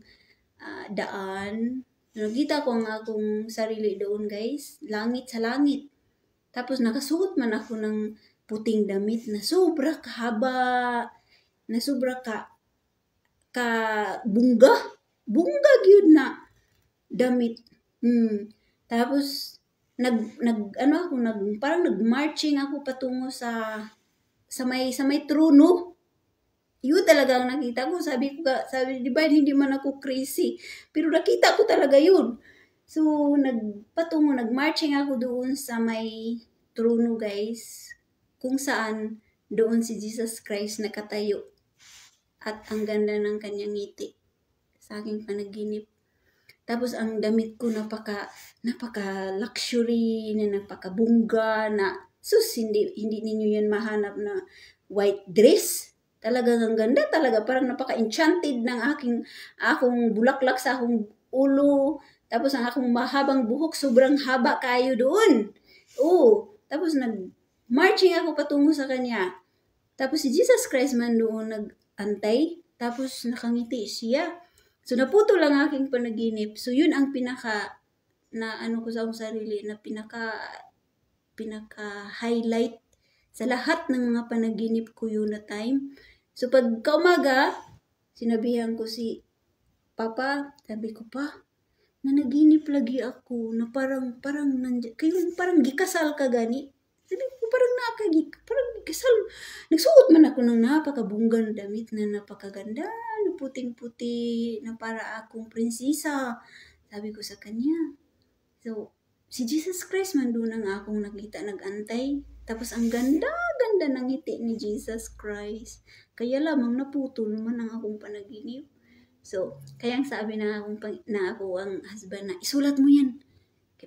daan. Nakita ko ang akong sarili doon guys. Langit sa langit. Tapos nakasuot man ako ng puting damit na sobra kahaba. Na sobra ka bungga gyud na damit. Tapos parang nag-marching ako patungo sa may trono. Yun talaga ang nakita ko. Sabi, di ba hindi man ako crazy, pero nakita ko talaga yun. So nag-marching ako doon sa may trono guys, kung saan doon si Jesus Christ nakatayo. At ang ganda ng kanyang ngiti sa aking panaginip. Tapos ang damit ko napaka luxury, na napakabungga, na sus, hindi ninyo yan mahanap na white dress. Talagang ang ganda talaga, parang napaka-enchanted ng akong bulaklak sa akong ulo. Tapos ang akong mahabang buhok, sobrang haba kayo doon. Tapos nag-marching ako patungo sa kanya. Tapos si Jesus Christ man doon nag-antay. Tapos nakangiti siya. So, naputo lang aking panaginip. So, yun ang ko sa akong sarili, na pinaka-highlight sa lahat ng mga panaginip ko yun na time. So, pag kaumaga, sinabihan ko si Papa, sabi ko pa, nanaginip lagi ako, na parang gikasal ka gani. Sabi ko, parang gikasal. Nagsuot man ako ng napakabunggan damit na napakaganda, na puting-puti, na para akong prinsesa. Sabi ko sa kanya. So, si Jesus Christ man doon ang akong nakita nag-antay. Tapos ang ganda ng ngiti ni Jesus Christ. Kaya lamang naputol man ang akong panaginip. So, kaya ang sabi na ako ang husband na, isulat mo yan.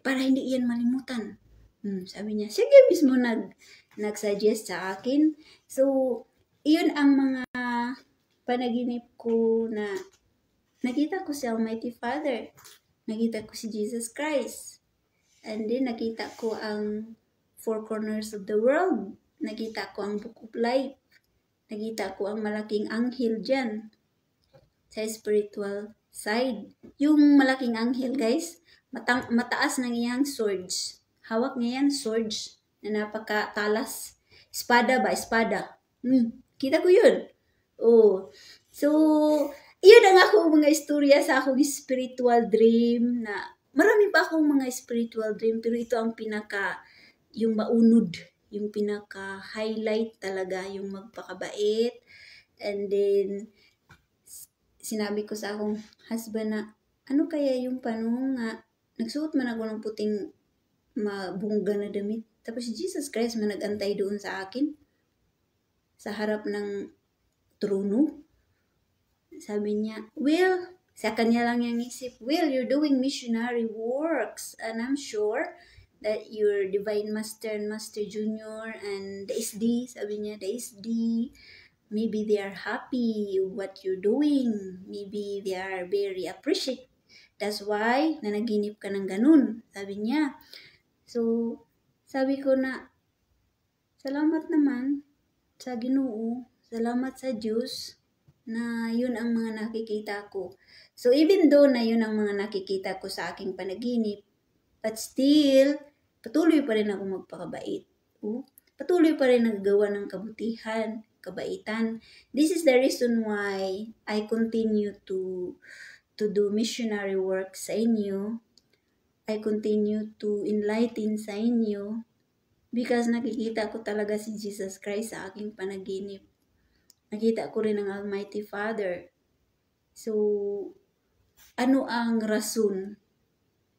Para hindi yan malimutan. Sabi niya, sige mismo nag-suggest sa akin. So, iyon ang mga panaginip ko na nakita ko si Almighty Father. Nakita ko si Jesus Christ. And then, nakita ko ang four corners of the world. Nakita ko ang Book of Life. Nakita ko ang malaking anghel dyan sa spiritual side. Yung malaking anghel, guys, mataas ng iyang swords. Hawak niya yan, swords, na napakatalas. Espada ba? Espada. Kita ko yun. So, iyon ang akong mga istorya sa akong spiritual dream, na marami pa akong mga spiritual dream, pero ito ang yung maunod, yung pinaka-highlight talaga, yung magpakabait. And then, sinabi ko sa akong husband na, ano kaya yung panong nga, nagsuot man ako ng puting mabungga na damit. Tapos si Jesus Christ man nag-antay doon sa akin, sa harap ng trono. Sabi niya, Will, sa kanya lang yung isip, Will, you're doing missionary works. And I'm sure that your Divine Master and Master Junior and the SD, sabi niya, the SD, maybe they are happy what you're doing. Maybe they are very That's why nanaginip ka ng ganun, sabi niya. So, sabi ko na, salamat naman sa Ginoo, salamat sa Diyos na yun ang mga nakikita ko. So, even though na yun ang mga nakikita ko sa aking panaginip, but still, patuloy pa rin ako magpakabait. Patuloy pa rin naggawa ng kabutihan, kabaitan. This is the reason why I continue to do missionary work sa inyo. I continue to enlighten sa inyo because nakikita ko talaga si Jesus Christ sa aking panaginip. Nakita ko rin ang Almighty Father. So, ano ang rason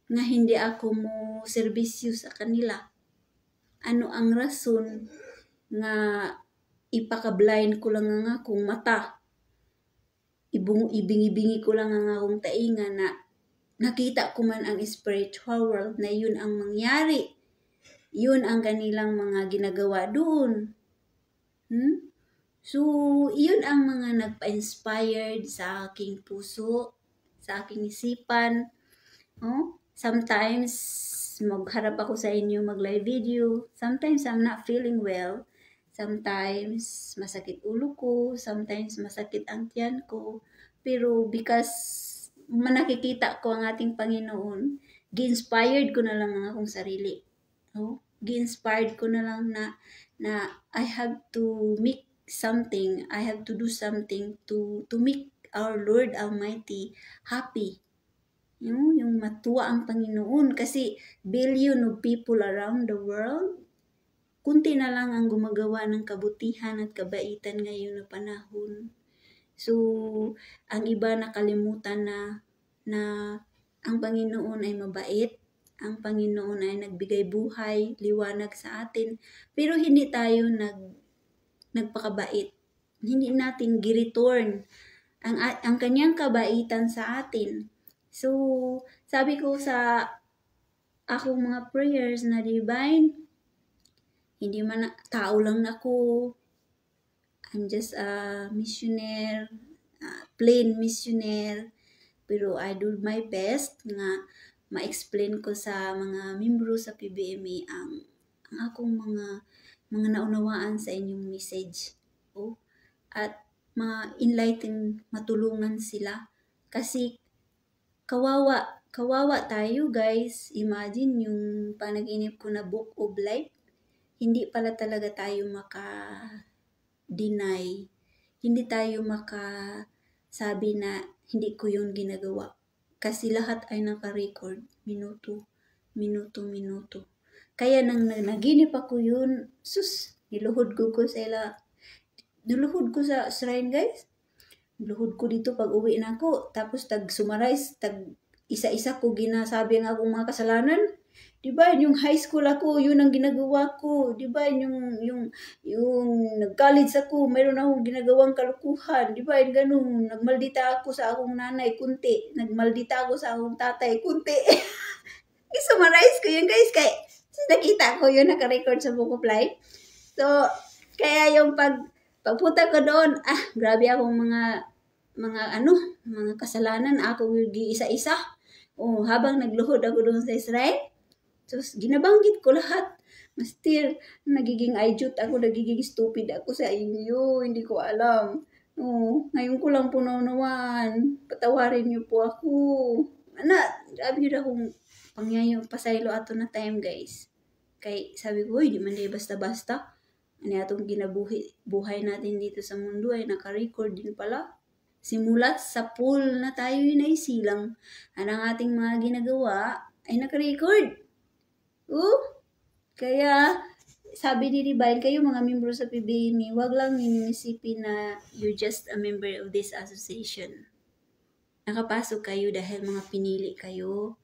nga hindi ako mo serbisyo sa kanila? Ano ang rason nga ipaka-blind ko lang ang akong mata? Ibingi-bingi ko lang ang akong tainga na nakita ko man ang spiritual world na yun ang mangyari. Yun ang kanilang mga ginagawa doon. So, yun ang mga nagpa-inspired sa aking puso, sa aking isipan. Sometimes, magharap ako sa inyo mag-live video. Sometimes, I'm not feeling well. Sometimes, masakit ulo ko. Sometimes, masakit ang tiyan ko. Pero because nakikita ko ang ating Panginoon, gi-inspired ko na lang ang akong sarili. Gi-inspired ko na lang na I have to make something. I have to do something to make our Lord Almighty happy. Yung matuwa ang Panginoon. Kasi billion of people around the world, kunti na lang ang gumagawa ng kabutihan at kabaitan ngayon na panahon. So, ang iba nakalimutan na ang Panginoon ay mabait. Ang Panginoon ay nagbigay buhay, liwanag sa atin. Pero hindi tayo nagpakabait. Hindi natin gi-return ang kanyang kabaitan sa atin. So, sabi ko sa akong mga prayers na divine, hindi man tao lang ako. I'm just a missionaire, plain missionaire. Pero I do my best nga ma-explain ko sa mga membro sa PBMA ang akong mga naunawaan sa inyong message. At ma-enlighten, matulungan sila. Kasi kawawa tayo guys. Imagine yung panaginip ko na Book of Life. Hindi pala talaga tayo maka-deny. Hindi tayo maka-sabi na hindi ko yun ginagawa. Kasi lahat ay naka-record. Minuto. Kaya nang naginip ako yun, niluhod ko sa shrine guys. Niluhod ko dito pag uwi na ako. Tapos summarize, isa-isa ko ginasabi ang akong mga kasalanan. Diba, yung high school ako, yun ang ginagawa ko. Diba, yung nag-college ako, mayroon akong ginagawang kalukuhan. Diba, yung ganun, nagmaldita ako sa akong nanay, kunti. Nagmaldita ako sa akong tatay, kunti. I-summarize ko yun, guys. Kaya nakita ko yun, naka-record sa Book of Life. So, kaya yung pagpunta ko doon, grabe akong mga kasalanan. Ako isa-isa. Habang nagluhod ako doon sa Israel, so, ginabanggit ko lahat. Still, nagiging ayjut ako, nagiging stupid ako sa inyo. Hindi ko alam. Ngayon ko lang po naunawaan. Patawarin niyo po ako. Grabe yun akong pasaylo ato na time, guys. Kay sabi ko, di man di basta-basta. Ano atong buhay natin dito sa mundo ay naka-record din pala. Simulat sa pool na tayo naisilang. Ang ating mga ginagawa ay naka-record. Kaya, sabi ni Divine, kayo mga membro sa PBMA, wag lang ninyong isipin na you're just a member of this association. Nakapasok kayo dahil mga pinili kayo.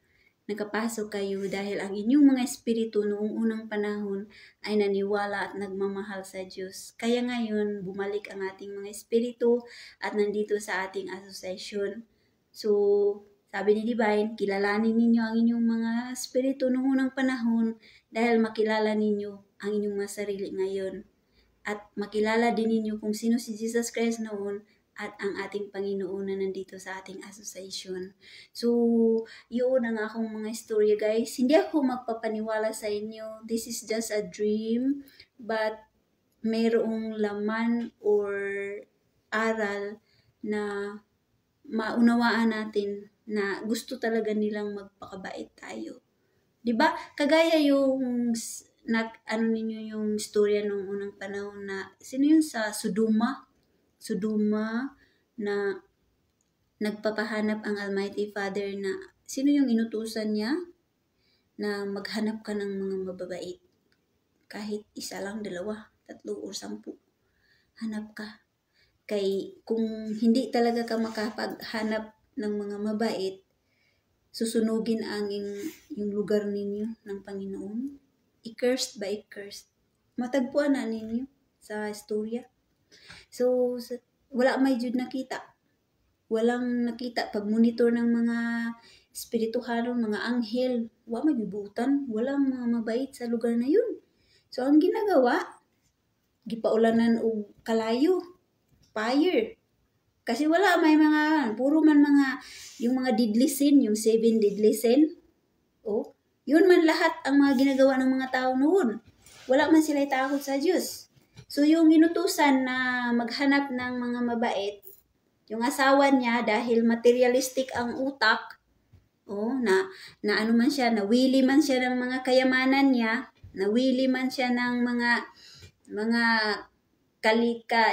Nakapasok kayo dahil ang inyong mga espiritu noong unang panahon ay naniwala at nagmamahal sa Diyos. Kaya ngayon, bumalik ang ating mga espiritu at nandito sa ating association. So, sabi ni Divine, kilalanin ninyo ang inyong mga espiritu noong unang panahon dahil makilala ninyo ang inyong mga sarili ngayon. At makilala din ninyo kung sino si Jesus Christ noon at ang ating Panginoon na nandito sa ating association. So, yun ang akong mga istorya guys. Hindi ako magpapaniwala sa inyo. This is just a dream, but mayroong laman or aral na maunawaan natin na gusto talaga nilang magpakabait tayo. 'Di ba? Kagaya yung ano ninyo yung storya nung unang panahon na sino yun sa Sodoma na nagpapahanap ang Almighty Father na sino yung inutusan niya na maghanap ka ng mga mababait. Kahit isa lang, dalawa, tatlo, o 10. Hanap ka. Kay kung hindi talaga ka makapaghanap ng mga mabait, susunugin ang yung lugar ninyo ng Panginoon. I-cursed by cursed. Matagpuan na ninyo sa istorya. So, wala may jud nakita. Walang nakita. Pag-monitor ng mga espirituhanong, mga anghel, wala may gibutan. Walang mga mabait sa lugar na yun. So, ang ginagawa, gipaulanan og kalayo, fire. Kasi wala, may mga, puro man mga, yung mga deadly sin, yung 7 deadly sin. Oh, yun man lahat ang mga ginagawa ng mga tao noon. Wala man sila takot sa Diyos. So, yung inutusan na maghanap ng mga mabait, yung asawa niya, dahil materialistic ang utak, na ano man siya, nawili man siya ng mga kayamanan niya, nawili man siya ng mga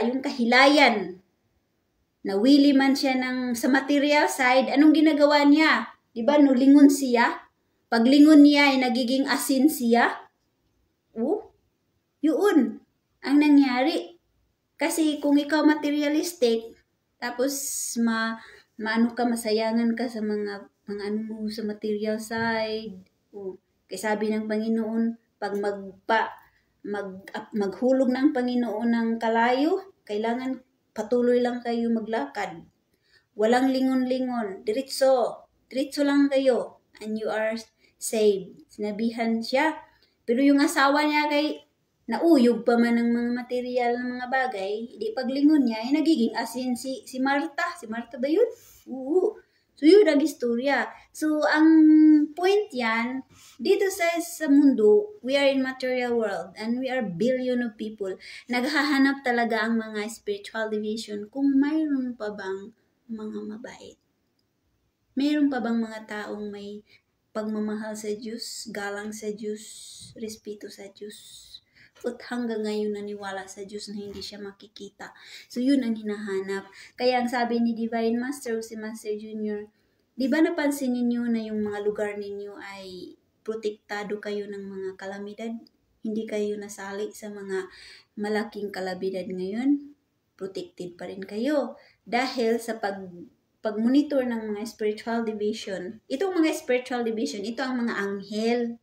yung kahilayan, nawili man siya sa material side, anong ginagawa niya? Diba, nulingon siya? Paglingon niya ay nagiging asin siya. Yun ang nangyari. Kasi kung ikaw materialistic, tapos maano ka, masayangan ka sa mga ano mo sa material side. Kaya sabi ng Panginoon, pag maghulog ng Panginoon ng kalayo, kailangan patuloy lang kayo maglakad. Walang lingon-lingon. Diretso lang kayo. And you are saved. Sinabihan siya. Pero yung asawa niya kay nauyog pa man ng mga material ng mga bagay, di paglingon niya, ay nagiging asin si Martha. Si Martha ba yun? Oo. So yun ang istorya. So ang point yan, dito sa mundo, we are in material world and we are billion of people. Naghahanap talaga ang mga spiritual division kung mayroon pa bang mga mabait. Mayroon pa bang mga taong may pagmamahal sa Diyos, galang sa Diyos, respeto sa Diyos, at hanggang ngayon naniwala sa Diyos na hindi siya makikita. So yun ang hinahanap. Kaya ang sabi ni Divine Master o si Master Junior, di ba napansin ninyo na yung mga lugar ninyo ay protektado kayo ng mga kalamidad? Hindi kayo nasali sa mga malaking kalamidad ngayon? Protected pa rin kayo. Dahil sa pag-monitor ng mga spiritual division, itong mga spiritual division, ito ang mga anghel.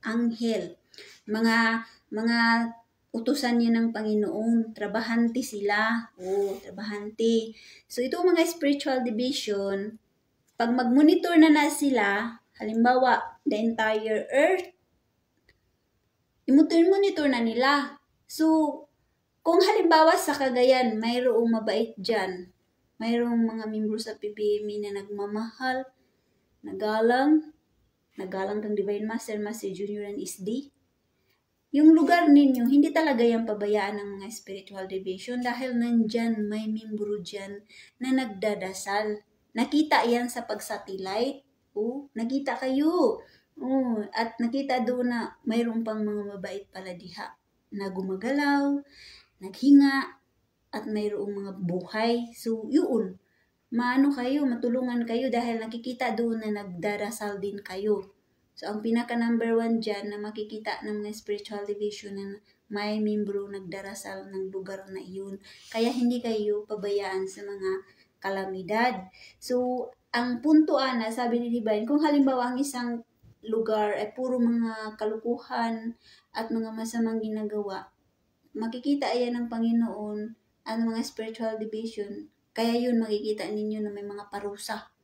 Anghel. Mga utusan niya ng Panginoon. Trabahante sila. Trabahante. So, itong mga spiritual division, pag mag-monitor na sila, halimbawa, the entire earth, i-monitor na nila. So, kung halimbawa sa Cagayan, mayroong mabait dyan, mayroong mga membro sa PBME na nagmamahal, nagalang kang Divine Master, Master Junior, and SD, yung lugar ninyo, hindi talaga yung pabayaan ng mga spiritual division dahil nandyan, may membro dyan na nagdadasal. Nakita yan sa pag-satellite. Nakita kayo. At nakita doon na mayroon pang mga mabait pala diha na gumagalaw, naghinga, at mayroong mga buhay. So, yun. Matulungan kayo dahil nakikita doon na nagdarasal din kayo. So, ang pinaka number 1 dyan na makikita ng mga spiritual division na may membro nagdarasal ng lugar na iyon. Kaya hindi kayo pabayaan sa mga kalamidad. So, ang punto na sabi ni Divine, kung halimbawa ang isang lugar ay puro mga kalukuhan at mga masamang ginagawa, makikita yan ng Panginoon ang mga spiritual division. Kaya yun makikita ninyo na may mga parusa.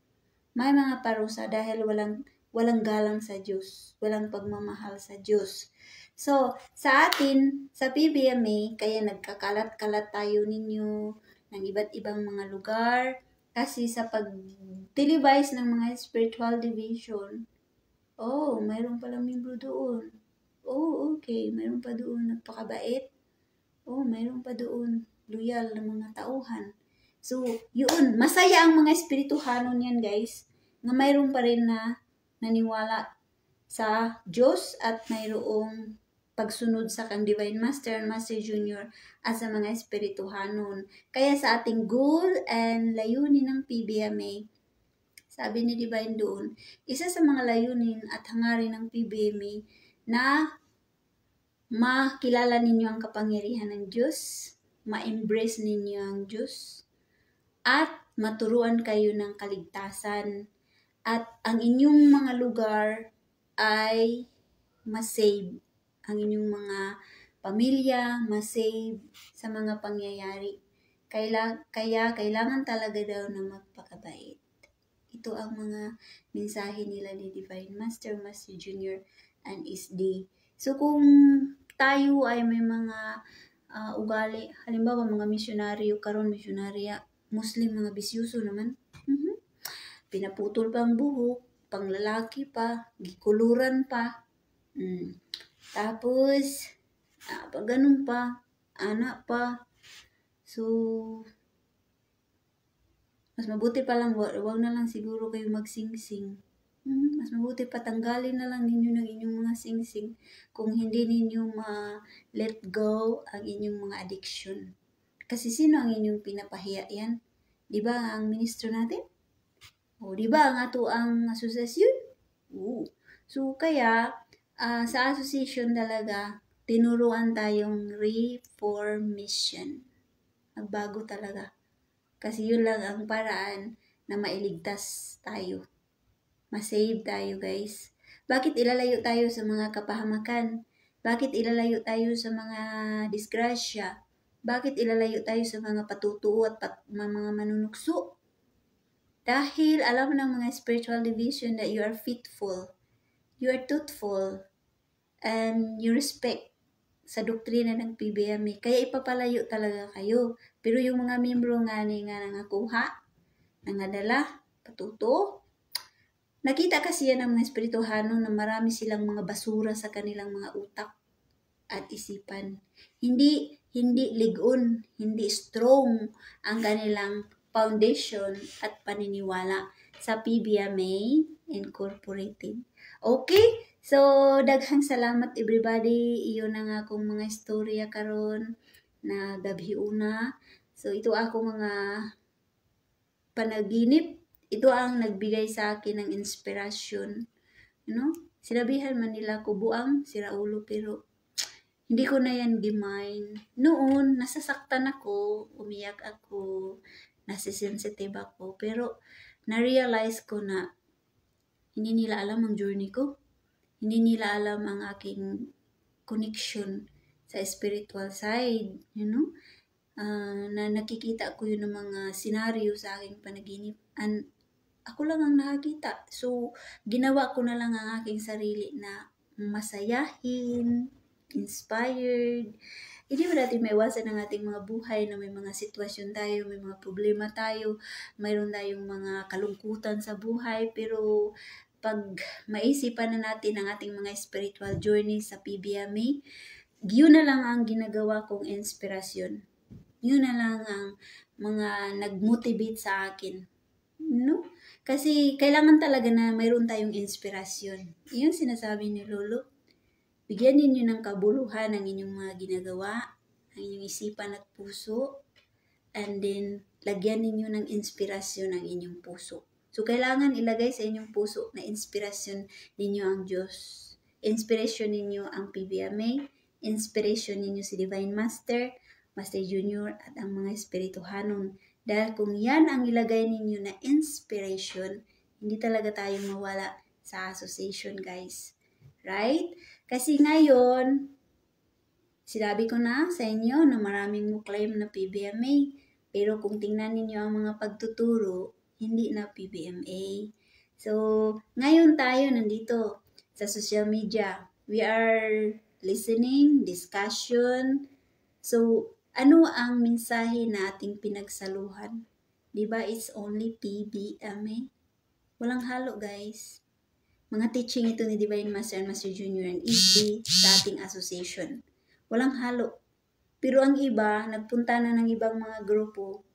May mga parusa dahil walang galang sa Diyos, walang pagmamahal sa Diyos. So, sa atin, sa PBMA, kaya nagkakalat-kalat tayo ninyo, ng iba't ibang mga lugar. Kasi sa pag-televise ng mga spiritual division, mayroon palang membro doon. Okay, mayroon pa doon nagpakabait. Mayroon pa doon loyal na mga tauhan. So, yun, masaya ang mga espirituhanon yan, guys, na mayroon pa rin na naniwala sa Diyos at mayroong pagsunod sa kang Divine Master and Master Junior at sa mga espirituhanon. Kaya sa ating goal and layunin ng PBMA, sabi ni Divine doon, isa sa mga layunin at hangarin ng PBMA na makilala ninyo ang kapangyarihan ng Diyos, ma-embrace ninyo ang Diyos, at maturuan kayo ng kaligtasan, at ang inyong mga lugar ay masave, ang inyong mga pamilya masave sa mga pangyayari. Kaya kailangan talaga daw na magpakabait. Ito ang mga mensahe nila ni Divine Master, Master Junior, and SD. So kung tayo ay may mga ugali, halimbawa mga misyonaryo, karon misyonarya, Muslim, mga bisyoso naman, pinaputol pa ang buhok, panglalaki pa, gikuluran pa, tapos pag ganun pa, anak pa. So mas mabuti pa lang, wag na lang siguro kayo magsingsing. Mas mabuti patanggalin na lang ninyo ng inyong mga singsing kung hindi ninyo ma-let go ang inyong mga addiction. Kasi sino ang inyong pinapahiya yan? Diba ang ministro natin? Diba ang ato ang asosasyon? So kaya, sa association talaga, tinuruan tayong reformation. Magbago talaga. Kasi yun lang ang paraan na mailigtas tayo. Masave tayo, guys. Bakit ilalayo tayo sa mga kapahamakan? Bakit ilalayo tayo sa mga disgrasya? Bakit ilalayo tayo sa mga patutuo at mga manunukso? Dahil alam ng mga spiritual division that you are faithful, you are truthful, and you respect sa doktrina ng PBMA. Kaya ipapalayo talaga kayo. Pero yung mga membro nga nangakuha, nangadala, patuto, nakita kasi yan ng mga espirituhano na marami silang mga basura sa kanilang mga utak at isipan. Hindi ligon, hindi strong ang kanilang foundation at paniniwala sa PBMA Incorporated. Okay? So, daghang salamat everybody. Iyon ang akong mga istorya karon na gabi una. So, ito ako mga panaginip. Ito ang nagbigay sa akin ng inspirasyon. Sinabihan man nila ko buang, sira ulo, pero hindi ko na yan gimain. Noon, nasasaktan ako, umiyak ako, nasisensitive ako, pero na-realize ko na hindi nila alam ang journey ko. Hindi nila alam ang aking connection sa spiritual side, na nakikita ko yun ng mga senaryo sa aking panaginip. And ako lang ang nakakita. So, ginawa ko na lang ang aking sarili na masayahin, inspired. Hindi mo natin maiwasan ang ating mga buhay na may mga sitwasyon tayo, may mga problema tayo, mayroon tayong mga kalungkutan sa buhay, pero pag maisipan na natin ang ating mga spiritual journey sa PBMA, yun na lang ang ginagawa kong inspirasyon. Yun na lang ang mga nag-motivate sa akin. Kasi kailangan talaga na mayroon tayong inspirasyon. Yung sinasabi ni Lolo, bigyan ninyo ng kabuluhan ang inyong mga ginagawa, ang inyong isipan at puso, and then lagyan ninyo ng inspirasyon ang inyong puso. So, kailangan ilagay sa inyong puso na inspirasyon ninyo ang Diyos. Inspiration ninyo ang PBMA, inspiration ninyo si Divine Master, Master Junior, at ang mga espirituhanon. Dahil kung yan ang ilagay ninyo na inspiration, hindi talaga tayo mawala sa association, guys. Right? Kasi ngayon, sinabi ko na sa inyo na maraming claim na PBMA. Pero kung tingnan ninyo ang mga pagtuturo, hindi na PBMA. So, ngayon tayo nandito sa social media. We are listening, discussion. So, Ano ang mensahe na ating pinagsaluhan? Diba it's only PBMA? Walang halo guys. Mga teaching ito ni Divine Master and Master Junior and ESD sa ating association. Walang halo. Pero ang iba, nagpunta na ng ibang mga grupo.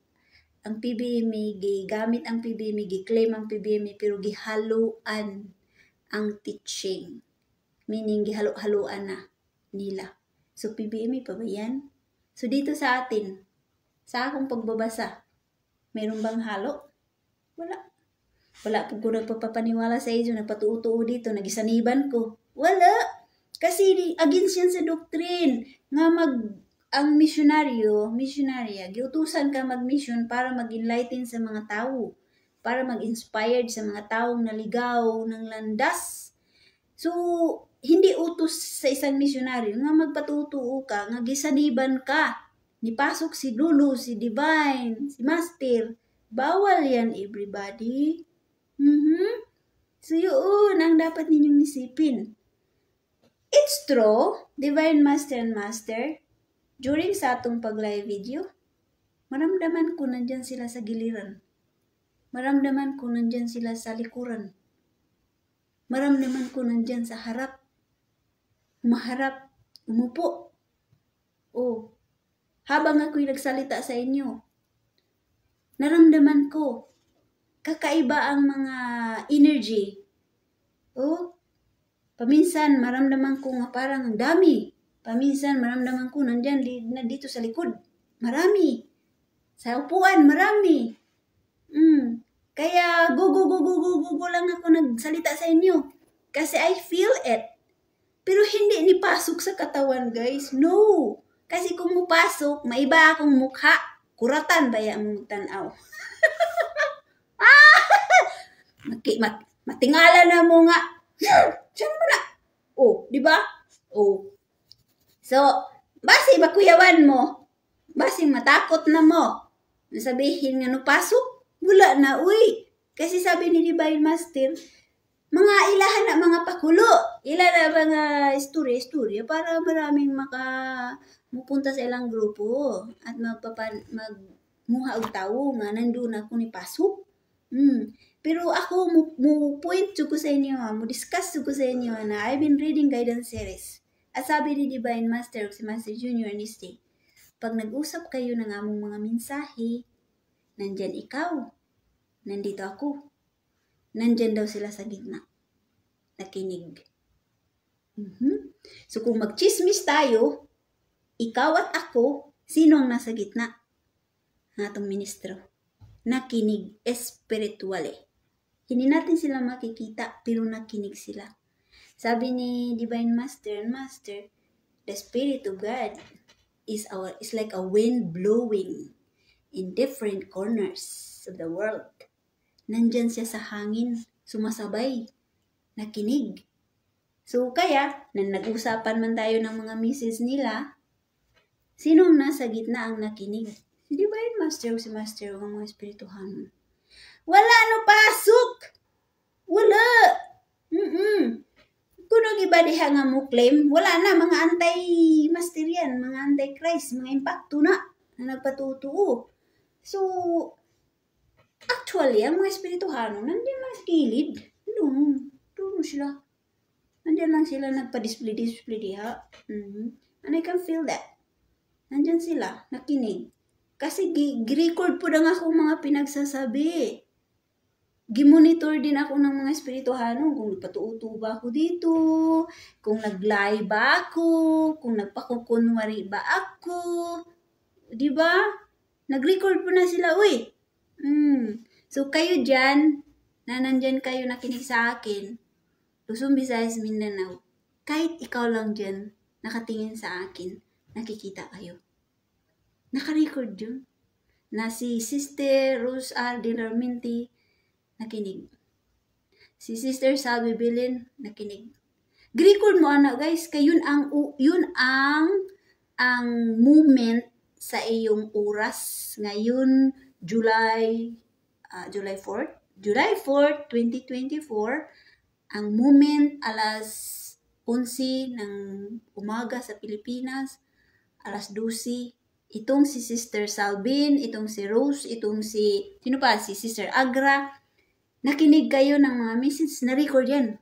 Ang PBMA, gamit ang PBMA, claim ang PBMA, pero gihaluan ang teaching. Meaning, gihalo-haluan na nila. So, PBMA pa ba yan? So, dito sa atin, sa akong pagbabasa, mayroon bang halo? Wala. Wala po ko nagpapaniwala sa inyo, nagpatuo-tuo dito, nagisaniban ko. Wala. Kasi against yan sa doctrine. Nga ang misyonarya, giutusan ka mag-mission para mag-enlighten sa mga tao. Para mag-inspired sa mga taong naligaw ng landas. So, hindi utos sa isang misyonaryo nga magpatutuo ka, nga gisaniban ka. Nipasok si Lulu, si Divine, si Master. Bawal yan, everybody. So, yun ang dapat ninyong isipin. It's true, Divine Master and Master, during sa atong pag-live video, maramdaman ko nandyan sila sa giliran. Maramdaman ko nandyan sila sa likuran. Maramdaman ko nandyan sa harap. Humaharap, umupo. Oh, habang ako'y nagsalita sa inyo, naramdaman ko, kakaiba ang mga energy. Oh, paminsan maramdaman ko nga parang ang dami. Paminsan maramdaman ko nandyan dito sa likod. Marami. Sa upuan, marami. Kaya go lang ako nagsalita sa inyo. Kasi I feel it. Pero hindi nipasok sa katawan, guys. No. Kasi kung mupasok, maiba akong mukha. Kuratan ba yan mong tanaw? Matingala na mo nga. Diyan mo na. Oh, di ba? Oh. So, basi makuyawan mo. Basi matakot na mo. Sabihin nga no pasok, wala na, uy. Kasi sabi ni Divine Master, mga ilahan na mga pakulo, ilan na mga istorya para maraming mupunta sa ilang grupo at magmuha og tawo nga nandun ako ni pasok. Pero ako mo point ko sa inyo, mo discuss ko sa inyo na I've been reading guidance series. At sabi ni Divine Master si Master Junior ni Stay, pag nag-usap kayo ng among mga mensahe, nandyan ikaw, nandito ako. Nandyan daw sila sa gitna. Nakinig. So kung magchismis tayo, ikaw at ako, sino ang nasa gitna? Ang atong ministro. Nakinig espiritually. Hindi natin sila makikita, pero nakinig sila. Sabi ni Divine Master and Master, the Spirit of God is like a wind blowing in different corners of the world. Nandyan siya sa hangin, sumasabay, nakinig. So kaya, nag-usapan man tayo ng mga misis nila, sinong nasa gitna ang nakinig? Si Divine Master o si Master o ang mga espirituhanon. Wala no pasok! Wala! Kung iba diha nga mo claim, wala na, mga anti-master yan, mga anti-Christ, mga impacto na nagpatutuo. So, actually, ang mga espirituhano, nandiyan lang sa kilid. Doon sila. Nandiyan lang sila nagpa-display diha. And I can feel that. Nandiyan sila, nakinig. Kasi gi-record po lang ako mga pinagsasabi. Gimonitor din ako ng mga espirituhano kung nagpatuto ba ako dito, kung nag-live ba ako, kung nagpakukunwari ba ako. Diba? Nag-record po na sila, uy. So kayo dyan, na nandyan kayo nakinig sa akin, Luzon, Visayas, Mindanao, kahit ikaw lang dyan, nakatingin sa akin, nakikita kayo. Naka-record yun. Na si Sister Rose R. Dilarminti, nakinig. Si Sister Salvi Bilin, nakinig. Record mo anak guys, kay yun ang moment sa iyong oras ngayon July 4th, 2024, ang moment alas 11 ng umaga sa Pilipinas, alas 12 itong si Sister Salvin, itong si Rose, itong si, sino pa, si Sister Agra, nakinig kayo ng mga message, na-record yan.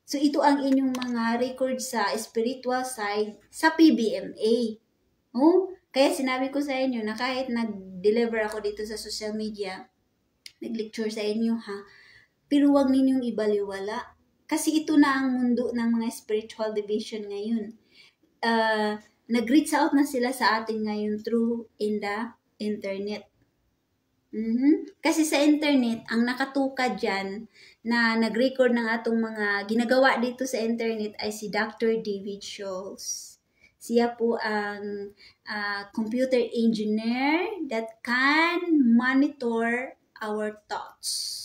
So, ito ang inyong mga record sa spiritual side sa PBMA. Oh, kaya sinabi ko sa inyo na kahit nag-deliver ako dito sa social media, nag-lecture sa inyo ha, pero huwag ninyong ibaliwala. Kasi ito na ang mundo ng mga spiritual division ngayon. Nag-reach out na sila sa atin ngayon through in the internet. Kasi sa internet, ang nakatuka dyan na nag-record ng atong mga ginagawa dito sa internet ay si Dr. David Scholes. Siya po ang computer engineer that can monitor our thoughts.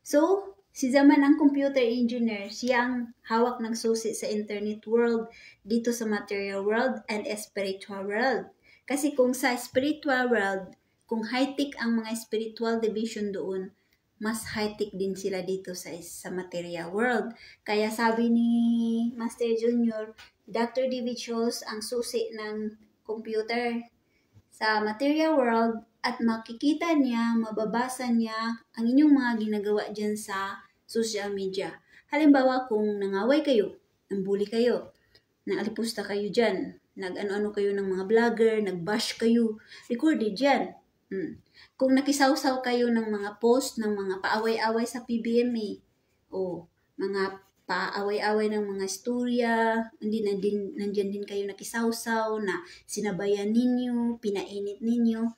So, si Zaman ang computer engineer, siya ang hawak ng susi sa internet world, dito sa material world and spiritual world. Kasi kung sa spiritual world, kung high-tech ang mga spiritual division doon, mas high-tech din sila dito sa material world. Kaya sabi ni Master Junior, Dr. David Scholes ang susi ng computer sa material world, at makikita niya, mababasa niya ang inyong mga ginagawa dyan sa social media. Halimbawa, kung nangaway kayo, nambuli kayo, nangalipusta kayo dyan, nag-ano-ano kayo ng mga vlogger, nag-bash kayo, recorded dyan. Kung nakisawsaw kayo ng mga post, ng mga paaway-away sa PBMA, o mga paaway-away ng mga istorya, nandiyan din kayo nakisawsaw na sinabayan ninyo, pinainit ninyo,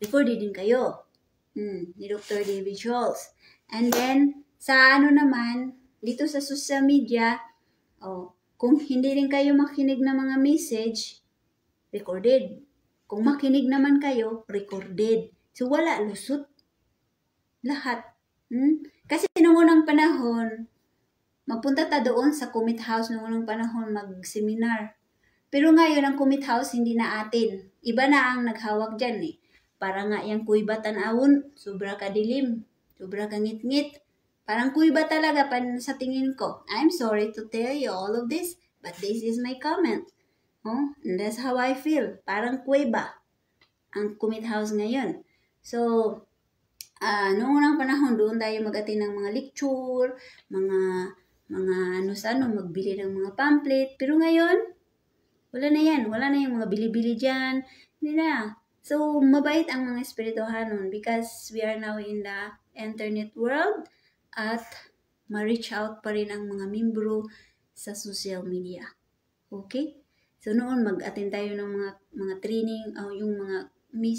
recorded din kayo ni Dr. David Scholes. And then, sa ano naman, dito sa social media, kung hindi rin kayo makinig ng mga message, recorded. Kung makinig naman kayo, recorded. So, wala, lusot. Lahat. Kasi noong unang panahon, magpunta ta doon sa Commit House noong unang panahon mag-seminar. Pero ngayon, ang Commit House hindi na atin. Iba na ang naghawak dyan eh. Para nga yung kuiba tanawon, sobra kadilim, sobra kangit-ngit. Parang kuiba talaga sa tingin ko. I'm sorry to tell you all of this, but this is my comment. And that's how I feel. Parang kuiba ang Commit House ngayon. So, noong unang panahon, doon tayo mag-attend ng mga lecture, mga magbili ng mga pamphlet. Pero ngayon, wala na yan. Wala na yung mga bili-bili dyan. Hindi na. So, mabait ang mga espirituhanon because we are now in the internet world at ma-reach out pa rin ang mga membro sa social media. Okay? So, noon mag-attend tayo ng mga training o yung mga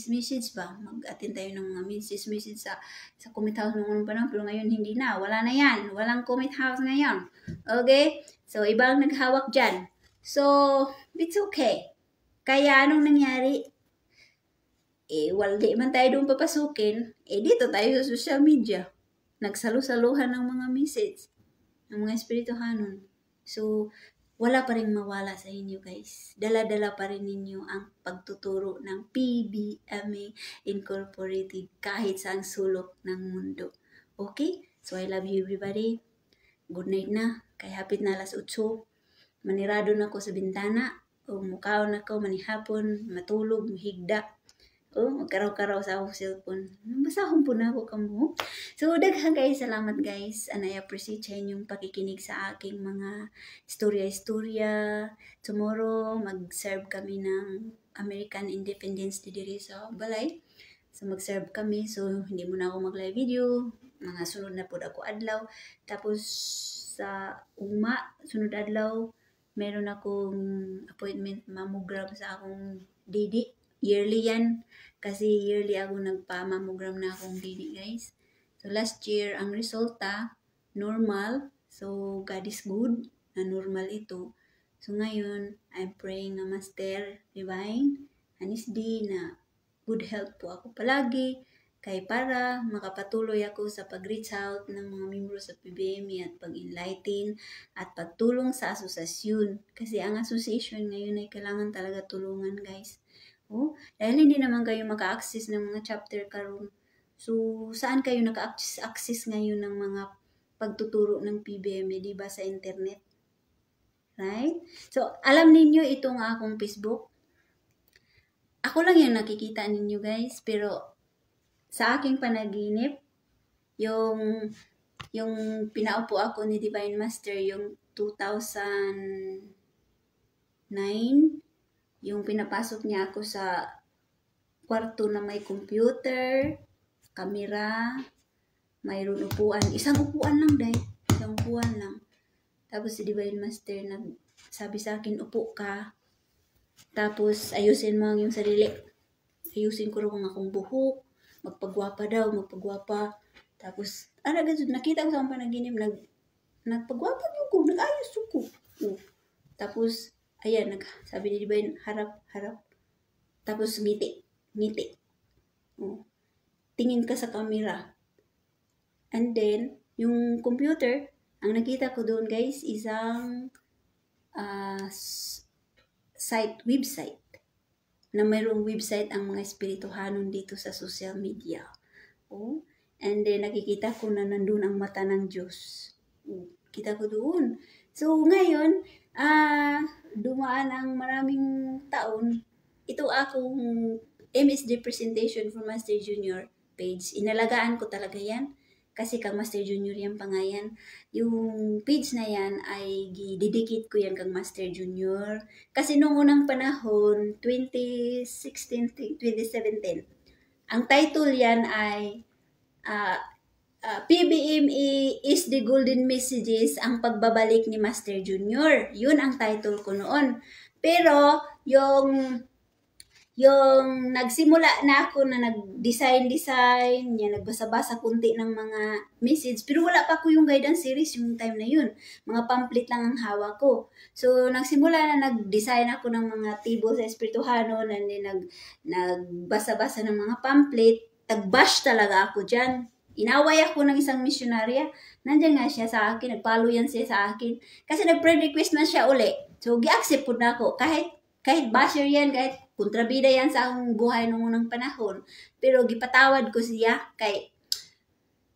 message ba? Mag-attend tayo ng mga message sa Commit House noong panahon. Pero ngayon hindi na. Wala na yan. Walang Commit House ngayon. Okay? So, ibang naghawak dyan. So, it's okay. Kaya anong nangyari? Waldi man tayo doon papasukin, dito tayo sa social media. Nagsalu-saluhan ng mga message, ng mga espirituhanon. So, wala pa rin mawala sa inyo guys. Dala-dala pa rin ninyo ang pagtuturo ng PBMA Incorporated kahit sa ang sulok ng mundo. Okay? So, I love you everybody. Good night na. Kaya hapit na alas 8. Manirado na ko sa bintana. O mukaon na ko manihapon, matulog, mahigda. Magkaraw-karaw sa akong cellphone. Basahon po na ako kamo. So, daghang guys, salamat guys. And I appreciate sa inyong pakikinig sa aking mga istorya-istorya. Tomorrow, mag-serve kami ng American Independence Day diri sa Balay. So, mag-serve kami. So, hindi mo na ako mag-live video. Mga sunod na po ako adlaw. Tapos, sa sunod adlaw, meron akong appointment mammogram sa akong didi. Yearly yan. Kasi yearly ako nagpa-mammogram na akong didi, guys. So, last year, ang resulta, normal. So, God is good na normal ito. So, ngayon, I'm praying na Master Divine Anis D na good health po ako palagi. Kaya para makapatuloy ako sa pag-reach out ng mga membro sa PBMA at pag-enlighten at pagtulong sa asosasyon. Kasi ang association ngayon ay kailangan talaga tulungan, guys. Dahil hindi naman kayo maka-access ng mga chapter karon. So, saan kayo naka-access ngayon ng mga pagtuturo ng PBMA, di ba, sa internet? Right? So, alam ninyo itong akong Facebook. ako lang yung nakikita ninyo guys, pero sa aking panaginip, yung pinaupo ako ni Divine Master yung 2009, yung pinapasok niya ako sa kwarto na may computer, kamera, mayroon upuan. Isang upuan lang, day. Isang upuan lang. Tapos si Divine Master sabi sa akin, upo ka. Tapos ayusin mo ang iyong sarili. Ayusin ko rin ang akong buhok. Magpagwapa daw, magpagwapa. Tapos, nakita ko sa panaginip, nagpagwapa niyo ko, nag-ayos ko. Tapos, ayan, sabi ni Divine, harap. Tapos, ngiti. Tingin ka sa camera. And then, yung computer, ang nakita ko doon guys, isang website na mayroong website ang mga espirituhanon dito sa social media. And then nakikita ko na nandun ang mata ng Diyos. Kita ko doon. So ngayon, dumaan ang maraming taon. Ito akong MSD presentation for Master Junior page. Inalagaan ko talaga yan. Kasi kang Master Junior yan pangayan. Yung page na yan ay didikit ko yan kang Master Junior. Kasi nung unang panahon, 2016, 2017, ang title yan ay PBME is the Golden Messages, ang pagbabalik ni Master Junior. Yun ang title ko noon. Pero, yung nagsimula na ako na nag-design, nagbasa-basa kunti ng mga message, pero wala pa ko yung guidance series yung time na yun. Mga pamphlet lang ang hawak ko. So, nagsimula na nag-design ako ng mga tibo sa espirituhanon, and then nagbasa-basa ng mga pamphlet, tag-bash talaga ako dyan. Inaway ako ng isang misyonarya. Nandiyan nga siya sa akin, nag-follow yan siya sa akin. Kasi nag-friend request na siya uli. So, gi-accept po na ako. Kahit basher yan, kahit kontrabida yan sa akong buhay nung unang panahon. Pero gipatawad ko siya kay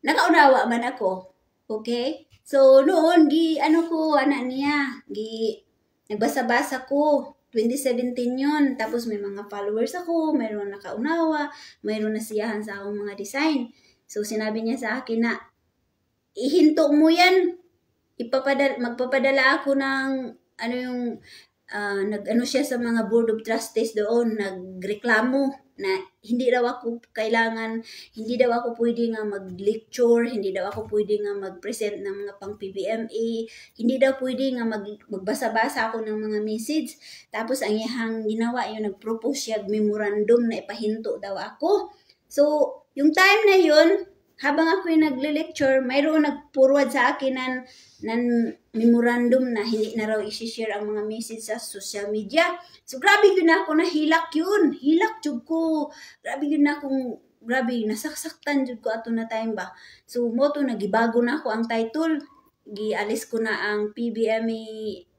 nakaunawa man ako. Okay? So, noon, nagbasa-basa ko. 2017 yun. Tapos may mga followers ako, mayroon nakaunawa, mayroon nasiyahan sa akong mga design. So, sinabi niya sa akin na, ihinto mo yan. Magpapadala ako ng, siya sa mga board of trustees doon, nagreklamo na hindi daw ako pwede nga mag-lecture, hindi daw ako pwede nga mag-present ng mga pang PBMA, hindi daw pwede nga magbasa-basa ako ng mga message. Tapos ang iyang ginawa, yung nag-propose siya memorandum na ipahinto daw ako. So, yung time na yun, habang ako yung nagle-lecture, mayroon nag-forward sa akin ng memorandum na hindi na raw isi-share ang mga message sa social media. So, grabe yun ako, nahilak yun. Hilak jud ko. Grabe nasaktan jud ko ato na time ba. So, nagibago na ako ang title. Gialis ko na ang PBME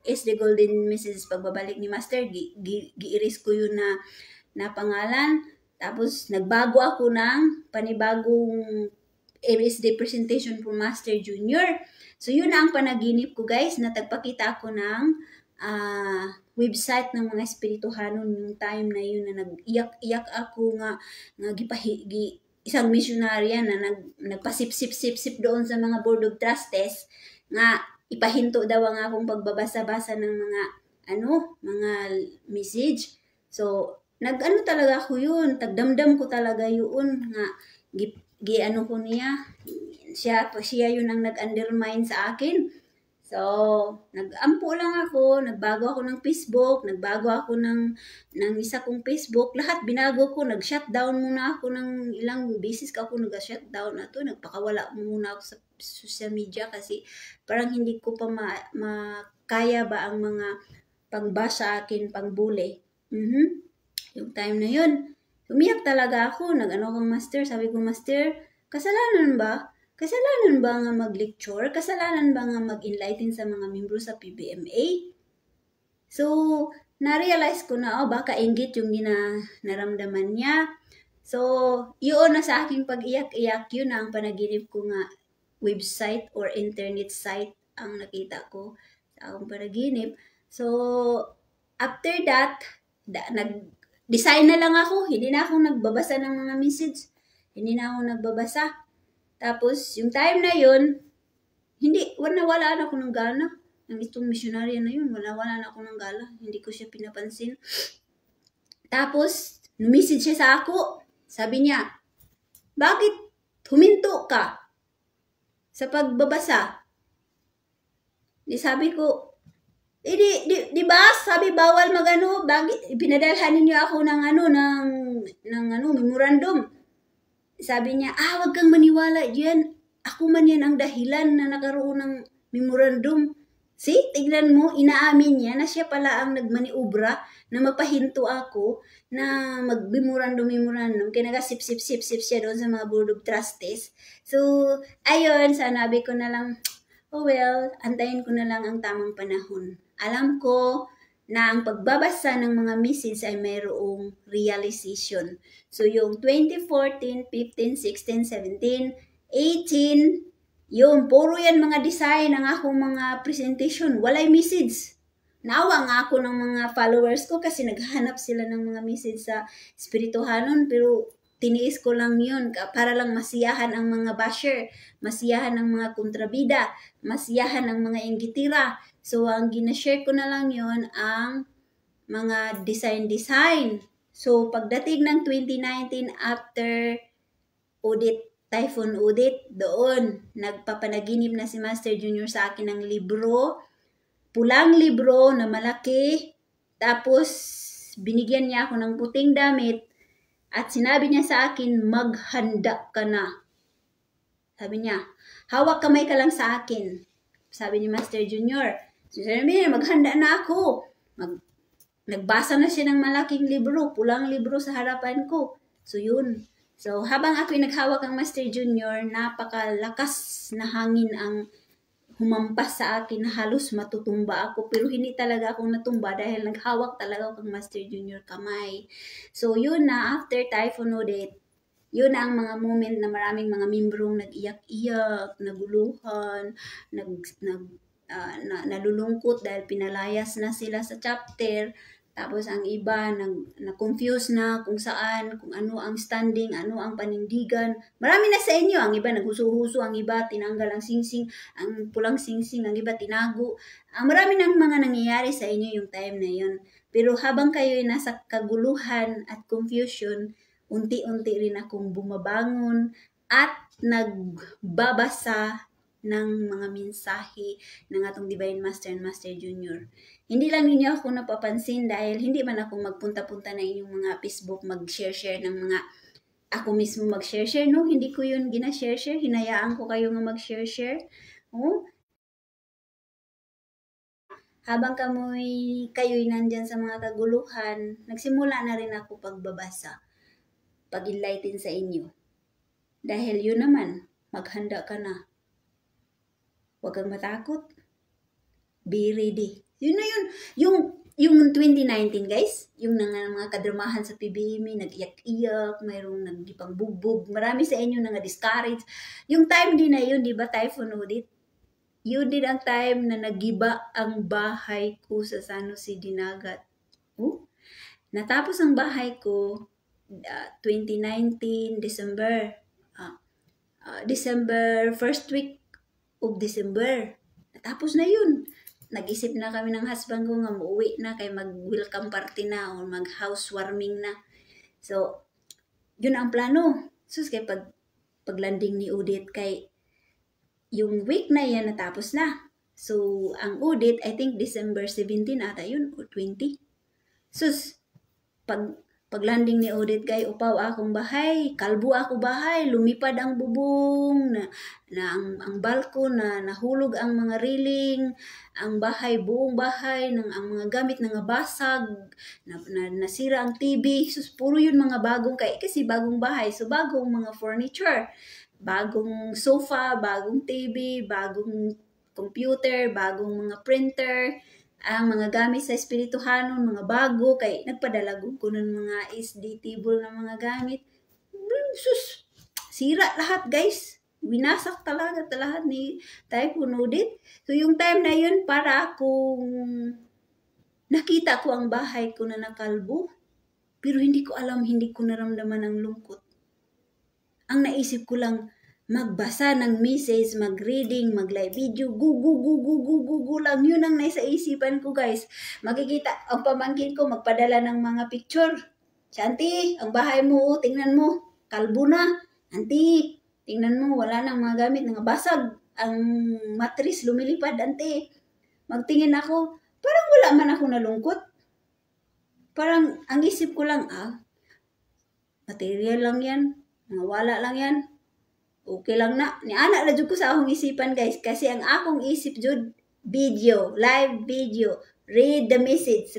is the Golden Message, pagbabalik ni Master. Gi-erase ko yun na pangalan. Tapos, nagbago ako ng panibagong MSD presentation for Master Junior. So, yun na ang panaginip ko guys, na tagpakita ako ng website ng mga espirituhanon yung time na yun na nag-iyak ako nga isang missionarya na nagpasip-sip doon sa mga board of trustees nga ipahinto daw ang akong pagbabasa-basa ng mga message. So, talaga ako yun, tagdamdam ko talaga yun nga ko niya, siya yun ang nag-undermine sa akin. So, nag-ampo lang ako, nagbago ako ng Facebook, nagbago ako ng isa kong Facebook, lahat binago ko, nag-shutdown muna ako ng ilang beses ako nag-shutdown na to, nagpakawala muna ako sa social media kasi parang hindi ko pa makaya ba ang mga pang-bash sa akin, pang-bully. Yung time na yun, umiyak talaga ako, kang Master, sabi ko, Master, kasalanan ba? Kasalanan ba nga mag-lecture? Kasalanan ba nga mag-enlighten sa mga membro sa PBMA? So, na-realize ko na, baka inggit yung naramdaman niya. So, yun na sa aking pag-iyak-iyak, yun na ang panaginip ko nga website or internet site ang nakita ko sa akong panaginip. So, after that, design na lang ako. Hindi na ako nagbabasa ng mga message. Hindi na ako nagbabasa. Tapos, yung time na yun, wala na ako ng gana. Ang itong missionary na yun, wala na ako ng gala. Hindi ko siya pinapansin. Tapos, message siya sa ako. Sabi niya, bakit huminto ka sa pagbabasa? Sabi ko, di ba? Sabi bawal magano, bakit pinadalhan ninyo ako ng memorandum. Sabi niya, wag kang maniwala diyan. Ako man yan ang dahilan na nakaroon ng memorandum. See, tignan mo, inaamin niya na siya pala ang nagmaniubra na mapahinto ako na mag-memorandum. Kaya nagasip-sip siya doon sa mga Board of Trustees. So, ayun, sanabi ko na lang, oh well, antayin ko na lang ang tamang panahon. Alam ko na ang pagbabasa ng mga message ay mayroong realization. So, yung 2014, 15, 16, 17, 18, yung puro yan mga design ng akong mga presentation. Walay message. Naawa nga ako ng mga followers ko kasi naghahanap sila ng mga message sa Espirituhanon, pero tiniis ko lang yun para lang masiyahan ang mga basher, masiyahan ang mga kontrabida, masiyahan ang mga inggitira. So, ang ginashare ko na lang yun ang mga design. So, pagdating ng 2019 after Typhoon Audit, doon nagpapanaginip na si Master Junior sa akin ng libro, pulang libro na malaki, tapos binigyan niya ako ng puting damit at sinabi niya sa akin, maghanda ka na. Sabi niya, hawak kamay ka lang sa akin. Sabi ni Master Junior. So, sabi niya, maghanda na ako. Nagbasa na siya ng malaking libro, pulang libro sa harapan ko. So, yun. So, habang ako'y naghawak ang Master Junior, napakalakas na hangin ang humampas sa akin na halos matutumba ako. Pero hindi talaga ako natumba dahil naghawak talaga ako ng Master Junior kamay. So, yun na, after Typhoon Audit, yun na ang mga moment na maraming mga membrong nag-iyak-iyak, naguluhan, nalulungkot dahil pinalayas na sila sa chapter. Tapos ang iba na-confuse na kung saan, kung ano ang standing, ano ang panindigan. Marami na sa inyo. Ang iba naghuso-huso, ang iba tinanggal ang singsing, ang pulang singsing, ang iba tinago. Ang marami ng mga nangyayari sa inyo yung time na yun. Pero habang kayo nasa kaguluhan at confusion, unti-unti rin akong bumabangon at nagbabasa ng mga mensahe ng atong Divine Master and Master Junior. Hindi lang ninyo ako napapansin dahil hindi man ako magpunta-punta na inyong mga Facebook, mag-share-share ng mga ako mismo mag-share-share, no? Hindi ko yun gina-share-share. Hinayaan ko kayo nga mag-share-share. Oh? Habang kayo'y nandyan sa mga kaguluhan, nagsimula na rin ako pagbabasa, pag-enlighten sa inyo. Dahil yun naman, maghanda ka na. Huwag kang matakot. Be ready. Yun na yun. Yung 2019, guys, yung mga kadramahan sa PBM, nag-iyak-iyak, mayroong nagipang-bugbog, marami sa inyo na discourage. Yung time din na yun, di ba, Typhoon Audit? Yun din ang time na nagiba ang bahay ko sa San Jose Dinagat. Natapos ang bahay ko 2019, December. December, first week of December. Natapos na yun. Nag-isip na kami ng husband ko nga muuwi na kay mag-welcome party na o mag-housewarming na. So, yun ang plano. So, kay pag-landing ni Audit kay yung week na yan natapos na. So, ang audit, I think December 17 ata yun o 20. So, pag-landing ni Audit kay upaw akong bahay, kalbo ako bahay, lumipad ang bubong, ang balko nahulog ang mga railing, ang bahay, buong bahay, ang mga gamit na basag, nasira ang TV, so puro yun mga bagong, kasi bagong bahay, so bagong mga furniture, bagong sofa, bagong TV, bagong computer, bagong mga printer, ang mga gamit sa Espirituhanon, mga bago, kay nagpadalagog ko ng mga SD table na mga gamit. Sus, sira lahat guys. Winasak talaga lahat ni Typhoon Audit. So yung time na yun, para akong nakita ko ang bahay ko na nakalbo. Pero hindi ko alam, hindi ko naramdaman ang lungkot. Ang naisip ko lang, magbasa ng message, mag-reading, mag-live video, gugu lang. Yun ang nasa isipan ko, guys. Makikita, ang pamangkin ko, magpadala ng mga picture. Auntie, ang bahay mo, tingnan mo, kalbo na. Auntie, tingnan mo, wala nang mga gamit, basag. Ang matris lumilipad, auntie. Magtingin ako, parang wala man ako nalungkot. Parang, ang isip ko lang, material lang yan, mga wala lang yan. Okay lang na. Ni anak na jud ko sa akong isipan, guys. Kasi ang akong isip jud, video, live video. Read the message.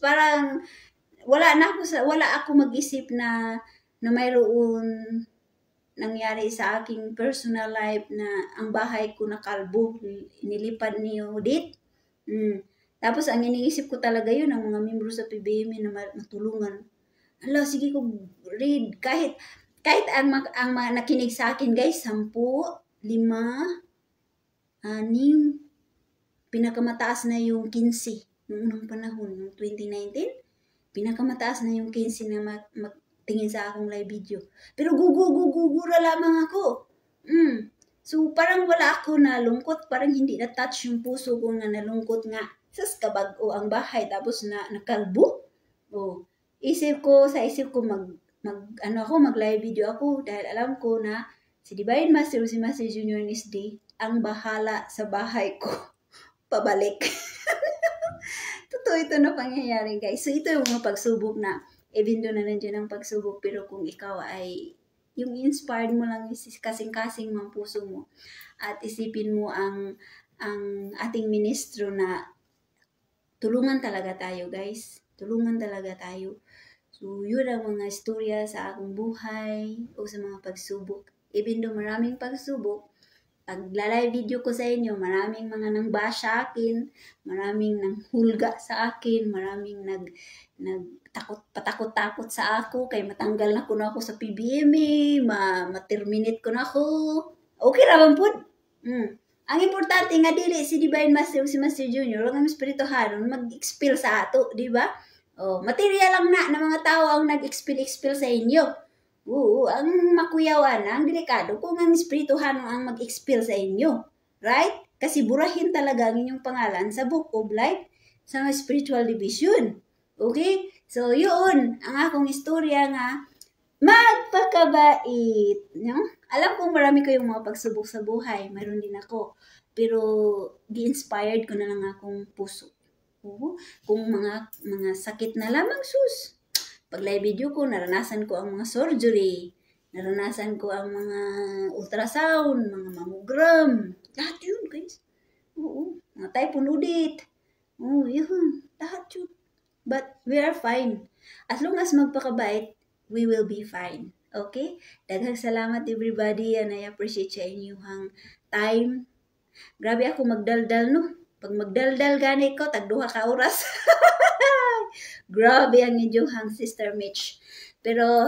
Parang wala ako mag-isip na mayroon nangyari sa aking personal life na ang bahay ko nakalbo, nilipad ni Odit. Tapos ang iniisip ko talaga yun, ang mga membro sa PBM na matulungan. Ala, sige ko read kahit ang mga nakinig sa akin, guys, 10, 5, 6, pinakamataas na yung 15 noong unang panahon, noong 2019, pinakamataas na yung 15 na magtingin sa akong live video. Pero gugura lamang ako. So, parang wala ako nalungkot, parang hindi na-touch yung puso ko na nalungkot nga. Sas kabag-o ang bahay, tapos nakalbo. Isip ko mag-live video ako dahil alam ko na si Divine Master o si Master Junior Nisdi ang bahala sa bahay ko pabalik. Totoo ito na pangyayari, guys. So ito yung mga pagsubok na even doon na nandiyan ang pagsubok, pero kung ikaw ay yung inspired mo lang, kasing-kasing mang puso mo at isipin mo ang ating ministro na tulungan talaga tayo, guys. Tulungan talaga tayo. So, yun ang mga istorya sa akong buhay o sa mga pagsubok. Even though maraming pagsubok, pag live video ko sa inyo, maraming mga nang bash sa akin, maraming nang hulga sa akin, maraming patakot-takot sa ako, kay matanggal na ko sa PBM, ma-terminate ko na ako. Okay raman po. Ang importante nga dili si Divine Master o si Master Junior, ang espirituhanon mag-expel sa ato, di ba? Material lang na mga tao ang nag-expel sa inyo. Ang makuyawan, ang delikado kung ang espirituhan ang mag-expel sa inyo. Right? Kasi burahin talaga ang inyong pangalan sa Book of Life sa spiritual division. Okay? So, yun, ang akong istorya nga, magpakabait. No? Alam kong marami kayong mga pagsubok sa buhay. Mayroon din ako. Pero, di-inspired ko na lang akong puso. Kung mga sakit na lamang, sus. Pag live video ko, naranasan ko ang mga surgery. Naranasan ko ang mga ultrasound, mga mammogram. Lahat yun, guys. Mga typhoon audit. Yun. Lahat yun. But we are fine. As long as magpakabait, we will be fine. Okay? Daghang salamat, everybody, and I appreciate sa inyong time. Grabe ako magdaldal, no? Pag magdaldal gani ko, tagduha ka oras. Grabe ang inyong Sister Mitch. Pero,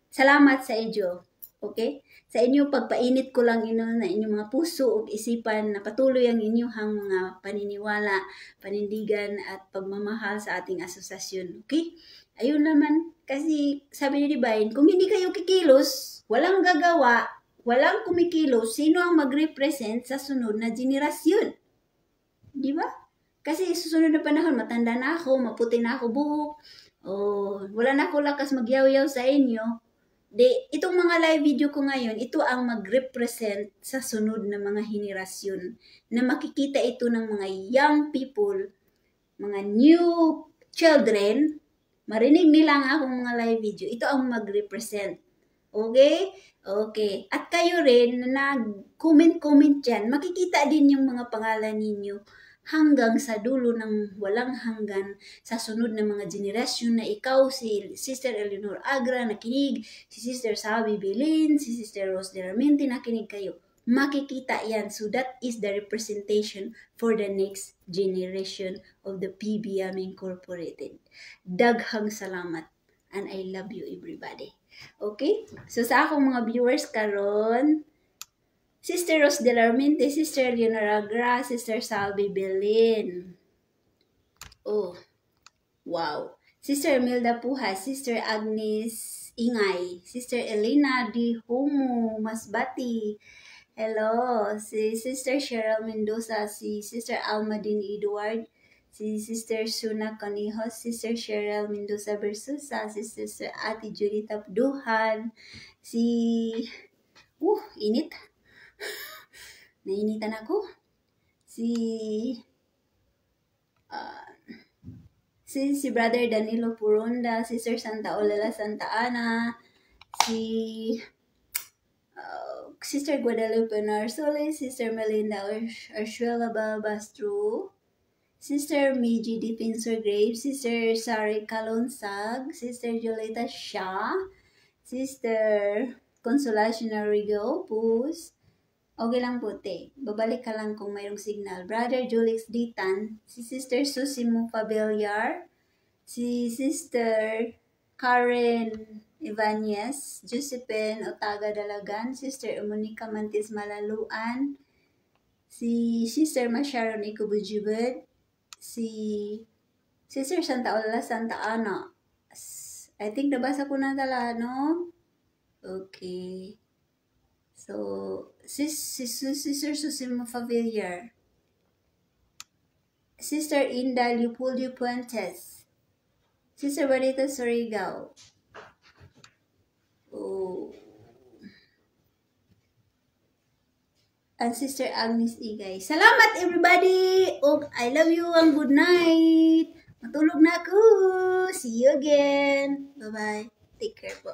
salamat sa inyo. Okay? Sa inyo, pagpainit ko lang na inyong mga puso o isipan na patuloy ang inyong mga paniniwala, panindigan at pagmamahal sa ating asosasyon. Okay? Ayun naman, kasi sabi ni Divine, kung hindi kayo kikilos, walang gagawa, walang kumikilos, sino ang mag-represent sa sunod na generasyon? Di ba? Kasi susunod na panahon, matanda na ako, maputi na ako buhok, wala na ako lakas magyaw-yaw sa inyo. Itong mga live video ko ngayon, ito ang mag-represent sa sunod na mga henerasyon na makikita ito ng mga young people, mga new children, marinig nila ang akong mga live video, ito ang mag-represent. Okay? Okay. At kayo rin na nag-comment dyan, makikita din yung mga pangalan ninyo hanggang sa dulo ng walang hanggan sa sunod na mga generasyon na ikaw, si Sister Eleanor Agra nakinig, si Sister Sabi Bilin, si Sister Rose de Armente nakinig kayo. Makikita yan. So that is the representation for the next generation of the PBM Incorporated. Daghang salamat. And I love you, everybody. Okay? So sa akong mga viewers karon, Sister Rose de Armente, Sister Eleanor Agra, Sister Salvi Belin. Wow. Sister Imelda Pujas, Sister Agnes Ingay, Sister Elena Di Humu Masbati, hello, si Sister Cheryl Mendoza, si Sister Almadine Edward, si Sister Suna Canijos, Sister Cheryl Mendoza Versusa, si Sister Ate Judith Abduhan, si... init. Nainitan ako. Si Brother Danilo Puronda, Sister Santa Olala Santa Ana, si Sister Guadalupe Narsoles, Sister Melinda Arzuela Balbastro, Sister Miji Defensor Graves, Sister Sari Kalonsag, Sister Joleta Shah, Sister Consolación Arrigo, Pus. Okay lang po, te. Babalik ka lang kung mayroong signal. Brother Julix Ditan, si Sister Susimo Pabellar, si Sister Karen Ibanez, Josephine Otaga Dalagan, Sister Monica Mantis Malaluan, si Sister Masharon Ikubujibud, si Sister Santa Ola Santa Ana. I think nabasa ko na tala, no? Okay. So, Sister Susimo Favillar, Sister Inda Leopoldo Puentes, Sister Barita Sorigao, and Sister Agnes Igay. Salamat everybody! I love you and good night! Matulog na ako! See you again! Bye-bye! Take care po.